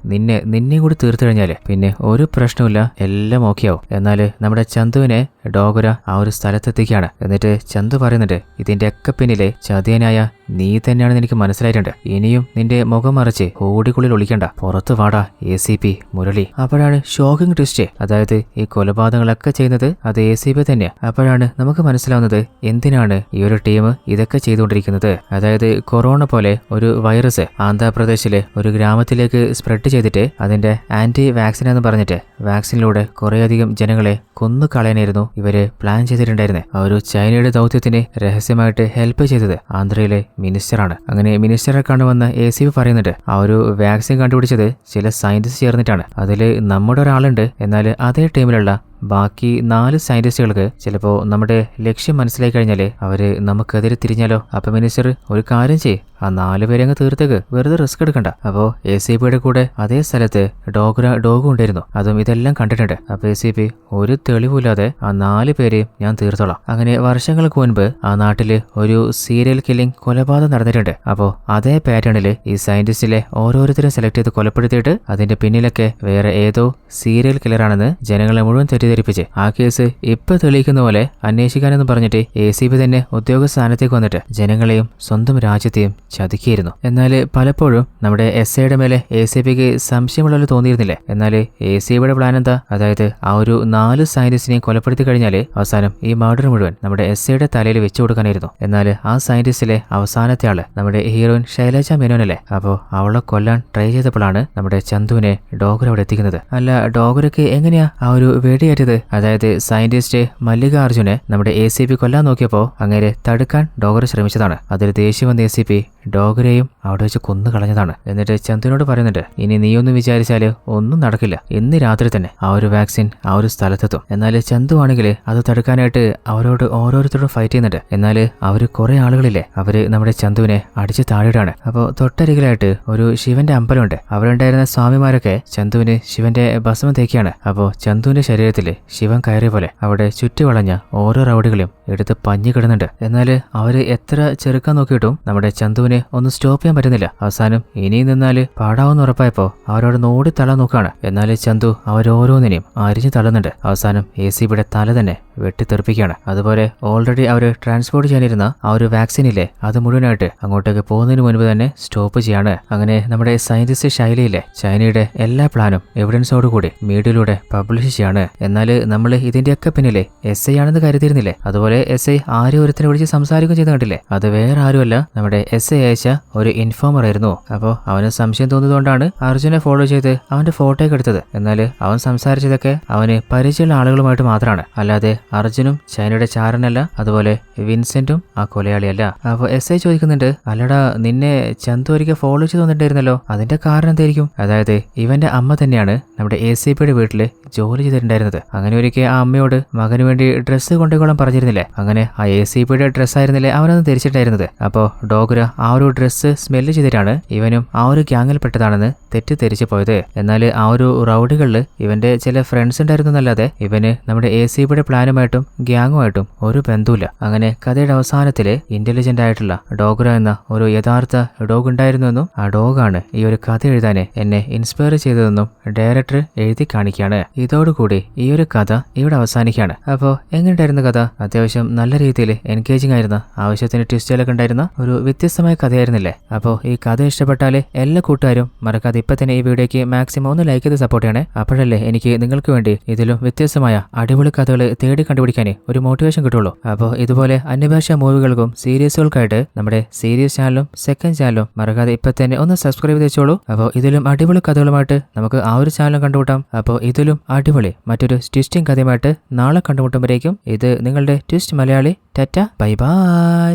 നിന്നെ കൂടി തീർത്തു കഴിഞ്ഞാല് പിന്നെ ഒരു പ്രശ്നമില്ല, എല്ലാം ഓക്കെ ആവും. എന്നാല് നമ്മുടെ ചന്തുവിനെ ഡോഗുര ആ ഒരു സ്ഥലത്തെത്തിക്കുകയാണ്. എന്നിട്ട് ചന്തു പറയുന്നുണ്ട് ഇതിന്റെയൊക്കെ പിന്നിലെ ചതിയനായ നീ തന്നെയാണെന്ന് എനിക്ക് മനസ്സിലായിട്ടുണ്ട്. ഇനിയും നിന്റെ മുഖം മറിച്ച് ഹൂഡിക്കുള്ളിൽ ഒളിക്കണ്ട, പുറത്തു വാടാ ACP മുരളി. അപ്പോഴാണ് ഷോക്കിംഗ് ട്വിസ്റ്റ്. അതായത് ഈ കൊലപാതകങ്ങളൊക്കെ ചെയ്യുന്നത് അത് ACP തന്നെയാണ്. അപ്പോഴാണ് നമുക്ക് മനസ്സിലാവുന്നത് എന്തിനാണ് ഈ ഒരു ടീം ഇതൊക്കെ ചെയ്തുകൊണ്ടിരിക്കുന്നത്. അതായത് കൊറോണ പോലെ ഒരു വൈറസ് ആന്ധ്രാപ്രദേശിലെ ഒരു ഗ്രാമത്തിലേക്ക് സ്പ്രെഡ് ചെയ്തിട്ട് അതിന്റെ ആന്റി വാക്സിൻ എന്ന് പറഞ്ഞിട്ട് വാക്സിനിലൂടെ കുറേയധികം ജനങ്ങളെ കൊന്നു കളയാനായിരുന്നു ഇവര് പ്ലാൻ ചെയ്തിട്ടുണ്ടായിരുന്നത്. ആ ഒരു ചൈനയുടെ ദൗത്യത്തിന് രഹസ്യമായിട്ട് ഹെൽപ്പ് ചെയ്തത് ആന്ധ്രയിലെ മിനിസ്റ്ററാണ്. അങ്ങനെ മിനിസ്റ്ററെ കണ്ടുവന്ന ACP പറയുന്നുണ്ട് ആ ഒരു വാക്സിൻ കണ്ടുപിടിച്ചത് ചില സയന്റിസ്റ്റ് ചേർന്നിട്ടാണ്. അതില് നമ്മുടെ ഒരാളുണ്ട്. എന്നാൽ അതേ ടീമിലുള്ള ബാക്കി 4 സയന്റിസ്റ്റുകൾക്ക് ചിലപ്പോൾ നമ്മുടെ ലക്ഷ്യം മനസ്സിലായി കഴിഞ്ഞാൽ അവര് നമുക്കെതിരെ തിരിഞ്ഞാലോ. അപ്പൊ മിനിസ്റ്റർ ഒരു കാര്യം ചെയ്യ്, ആ 4 പേരെ അങ്ങ് തീർത്തേക്ക്, വെറുതെ റിസ്ക് എടുക്കണ്ട. അപ്പോൾ ACPയുടെ കൂടെ അതേ സ്ഥലത്ത് ഡോഗും ഉണ്ടായിരുന്നു. അതും ഇതെല്ലാം കണ്ടിട്ടുണ്ട്. അപ്പൊ ACP ഒരു തെളിവില്ലാതെ ആ 4 പേരെയും ഞാൻ തീർത്തോളാം. അങ്ങനെ വർഷങ്ങൾക്ക് മുൻപ് ആ നാട്ടില് ഒരു സീരിയൽ കില്ലിംഗ് കൊലപാതകം നടന്നിട്ടുണ്ട്. അപ്പോൾ അതേ പാറ്റേണില് ഈ സയന്റിസ്റ്റിലെ ഓരോരുത്തരും സെലക്ട് ചെയ്ത് കൊലപ്പെടുത്തിയിട്ട് അതിന്റെ പിന്നിലൊക്കെ വേറെ ഏതോ സീരിയൽ കില്ലറാണെന്ന് ജനങ്ങളെ മുഴുവൻ തെറ്റി തെറ്റിദ്ധരിപ്പിച്ച് ആ കേസ് ഇപ്പൊ തെളിയിക്കുന്ന പോലെ അന്വേഷിക്കാനെന്ന് പറഞ്ഞിട്ട് ACP തന്നെ ഉദ്യോഗ സ്ഥാനത്തേക്ക് വന്നിട്ട് ജനങ്ങളെയും സ്വന്തം രാജ്യത്തെയും ചതിക്കിയിരുന്നു. എന്നാൽ പലപ്പോഴും നമ്മുടെ SIയുടെ മേലെ ACPക്ക് സംശയമുള്ള തോന്നിയിരുന്നില്ലേ? എന്നാൽ ACPയുടെ പ്ലാൻ എന്താ? അതായത് ആ ഒരു 4 സയന്റിസ്റ്റിനെയും കൊലപ്പെടുത്തി കഴിഞ്ഞാൽ അവസാനം ഈ മർഡർ മുഴുവൻ നമ്മുടെ SIയുടെ തലയിൽ വെച്ചു കൊടുക്കാനായിരുന്നു. എന്നാൽ ആ സയന്റിസ്റ്റിലെ അവസാനത്തെ ആള് നമ്മുടെ ഹീറോയിൻ ശൈലജ മേനോനല്ലേ? അപ്പോൾ അവളെ കൊല്ലാൻ ട്രൈ ചെയ്തപ്പോഴാണ് നമ്മുടെ ചന്തുവിനെ ഡോഗർ അവിടെ എത്തിക്കുന്നത്. അല്ല, ഡോഗർക്ക് എങ്ങനെയാ ആ ഒരു വെടിയേറ്റത്? അതായത് സയന്റിസ്റ്റ് മല്ലികാർജുനെ നമ്മുടെ ACP കൊല്ലാൻ നോക്കിയപ്പോൾ അങ്ങനെ തടുക്കാൻ ഡോഗർ ശ്രമിച്ചതാണ്. അതിൽ ദേഷ്യം വന്ന ACP ഡോഗരെയും അവിടെ വെച്ച് കൊന്നു കളഞ്ഞതാണ്. എന്നിട്ട് ചന്തുവിനോട് പറയുന്നുണ്ട്, ഇനി നീയൊന്നും വിചാരിച്ചാല് ഒന്നും നടക്കില്ല, ഇന്ന് രാത്രി തന്നെ ആ ഒരു വാക്സിൻ ആ ഒരു സ്ഥലത്തെത്തും. എന്നാൽ ചന്തു ആണെങ്കിൽ അത് തടുക്കാനായിട്ട് അവരോട് ഓരോരുത്തരോടും ഫൈറ്റ് ചെയ്യുന്നുണ്ട്. എന്നാൽ അവര് കുറെ ആളുകളില്ലേ, അവര് നമ്മുടെ ചന്തുവിനെ അടിച്ച് താഴെയിടാണ്. അപ്പോൾ തൊട്ടരികിലായിട്ട് ഒരു ശിവന്റെ അമ്പലമുണ്ട്. അവിടെ സ്വാമിമാരൊക്കെ ചന്തുവിന് ശിവന്റെ ഭസ്മം തേക്കിയാണ്. അപ്പോൾ ചന്തുവിന്റെ ശരീരത്തിൽ ശിവൻ കയറിയ പോലെ അവിടെ ചുറ്റുവളഞ്ഞ ഓരോ റൗഡികളും എടുത്ത് പഞ്ഞു കിടന്നുണ്ട്. എന്നാൽ അവര് എത്ര ചെറുക്കാൻ നോക്കിയിട്ടും നമ്മുടെ ചന്തുവിനെ ഒന്ന് സ്റ്റോപ്പ് ചെയ്യാൻ പറ്റുന്നില്ല. അവസാനം ഇനിയും നിന്നാല് പാടാവെന്ന് ഉറപ്പായപ്പോ അവരോട് നോടി തല നോക്കാണ്. എന്നാൽ ചന്തു അവരോരോന്നിനെയും അരിഞ്ഞു തള്ളുന്നുണ്ട്. അവസാനം ACPയുടെ തല തന്നെ വെട്ടിത്തെറിപ്പിക്കുകയാണ്. അതുപോലെ ഓൾറെഡി അവര് ട്രാൻസ്പോർട്ട് ചെയ്യാനിരുന്ന ആ ഒരു വാക്സിനില്ലേ, അത് മുഴുവനായിട്ട് അങ്ങോട്ടേക്ക് പോകുന്നതിന് മുൻപ് തന്നെ സ്റ്റോപ്പ് ചെയ്യാണ്. അങ്ങനെ നമ്മുടെ സയന്റിസ്റ്റ് ശൈലിയിലെ ചൈനയുടെ എല്ലാ പ്ലാനും എവിഡൻസോടുകൂടി മീഡിയയിലൂടെ പബ്ലിഷ് ചെയ്യാണ്. എന്നാൽ നമ്മൾ ഇതിന്റെയൊക്കെ പിന്നിലെ SI ആണെന്ന് കരുതിയിരുന്നില്ലേ? അതുപോലെ SI ആരും ഒരുത്തിനെ വിളിച്ച് സംസാരിക്കുകയും ചെയ്ത് കണ്ടില്ലേ? അത് വേറെ ആരുമല്ല, നമ്മുടെ SI അയച്ച ഒരു ഇൻഫോമർ ആയിരുന്നു. അപ്പോൾ അവന് സംശയം തോന്നിയതുകൊണ്ടാണ് അർജുനെ ഫോളോ ചെയ്ത് അവന്റെ ഫോട്ടോയൊക്കെ എടുത്തത്. എന്നാൽ അവൻ സംസാരിച്ചതൊക്കെ അവന് പരിചയമുള്ള ആളുകളുമായിട്ട് മാത്രമാണ്. അല്ലാതെ അർജുനും ചൈനയുടെ ചാരനല്ല, അതുപോലെ വിൻസെന്റും ആ കൊലയാളിയല്ല. അപ്പോൾ SI ചോദിക്കുന്നുണ്ട്, അല്ലടാ നിന്നെ ചന്തു ഒരിക്കൽ ഫോളോ ചെയ്ത് വന്നിട്ടുണ്ടായിരുന്നല്ലോ, അതിന്റെ കാരണം എന്തായിരിക്കും? അതായത് ഇവന്റെ അമ്മ തന്നെയാണ് നമ്മുടെ ACPയുടെ വീട്ടില് ജോലി ചെയ്തിട്ടുണ്ടായിരുന്നത്. അങ്ങനെ ഒരിക്കൽ ആ അമ്മയോട് മകന് വേണ്ടി ഡ്രസ്സ് കൊണ്ടുപോകാൻ പറഞ്ഞിരുന്നില്ലേ? അങ്ങനെ ആ ACPയുടെ ഡ്രസ്സ് ആയിരുന്നില്ലേ അവനൊന്ന് ധരിച്ചിട്ടായിരുന്നത്. അപ്പോൾ ഡോഗുര ആ ഒരു ഡ്രസ്സ് സ്മെല്ല് ചെയ്തിട്ടാണ് ഇവനും ആ ഒരു ഗ്യാങ്ങിൽ പെട്ടതാണെന്ന് തെറ്റിദ്ധരിച്ചു പോയത്. എന്നാൽ ആ ഒരു റൗഡികളിൽ ഇവന്റെ ചില ഫ്രണ്ട്സ് ഉണ്ടായിരുന്നു എന്നല്ലാതെ ഇവന് നമ്മുടെ ACPയുടെ പ്ലാനുമായിട്ടും ഗ്യാങ്ങുമായിട്ടും ഒരു ബന്ധവുമില്ല. അങ്ങനെ കഥയുടെ അവസാനത്തില് ഇന്റലിജന്റ് ആയിട്ടുള്ള ഡോഗുര എന്ന ഒരു യഥാർത്ഥ ഡോഗ് ഉണ്ടായിരുന്നുവെന്നും ആ ഡോഗാണ് ഈ ഒരു കഥ എഴുതാന് എന്നെ ഇൻസ്പയർ ചെയ്തതെന്നും ഡയറക്ടർ എഴുതി കാണിക്കുകയാണ്. ഇതോടുകൂടി ഈ ഒരു കഥ ഇവിടെ അവസാനിക്കുകയാണ്. അപ്പോൾ എങ്ങനെയുണ്ടായിരുന്ന കഥ? അത്യാവശ്യം നല്ല രീതിയിൽ എൻഗേജിംഗ് ആയിരുന്ന, ആവശ്യത്തിന് ട്വിസ്റ്റുകളൊക്കെ ഉണ്ടായിരുന്ന ഒരു വ്യത്യസ്തമായ കഥയായിരുന്നില്ലേ? അപ്പോൾ ഈ കഥ ഇഷ്ടപ്പെട്ടാൽ എല്ലാ കൂട്ടുകാരും മറക്കാതെ ഇപ്പൊ തന്നെ ഈ വീഡിയോക്ക് മാക്സിമം ഒന്ന് ലൈക്ക് ചെയ്ത് സപ്പോർട്ട് ചെയ്യണേ. അപ്പോഴല്ലേ എനിക്ക് നിങ്ങൾക്ക് വേണ്ടി ഇതിലും വ്യത്യസ്തമായ അടിപൊളി കഥകൾ തേടി കണ്ടുപിടിക്കാൻ ഒരു മോട്ടിവേഷൻ കിട്ടുള്ളൂ. അപ്പോൾ ഇതുപോലെ അന്യഭാഷാ മൂവികൾക്കും സീരീസുകൾക്കായിട്ട് നമ്മുടെ സീരീസ് ചാനലും സെക്കൻഡ് ചാനലും മറക്കാതെ ഇപ്പൊ തന്നെ ഒന്ന് സബ്സ്ക്രൈബ് ചെയ്ത് വെച്ചോളൂ. അപ്പോൾ ഇതിലും അടിപൊളി കഥകളുമായിട്ട് നമുക്ക് ആ ഒരു ചാനലും കണ്ടുമുട്ടാം. അപ്പോൾ ഇതിലും അടിപൊളി മറ്റൊരു ട്വിസ്റ്റിംഗ് കഥയുമായിട്ട് നാളെ കണ്ടുമുട്ടുമ്പോഴേക്കും ഇത് നിങ്ങളുടെ twist Malayali. Tata, bye bye.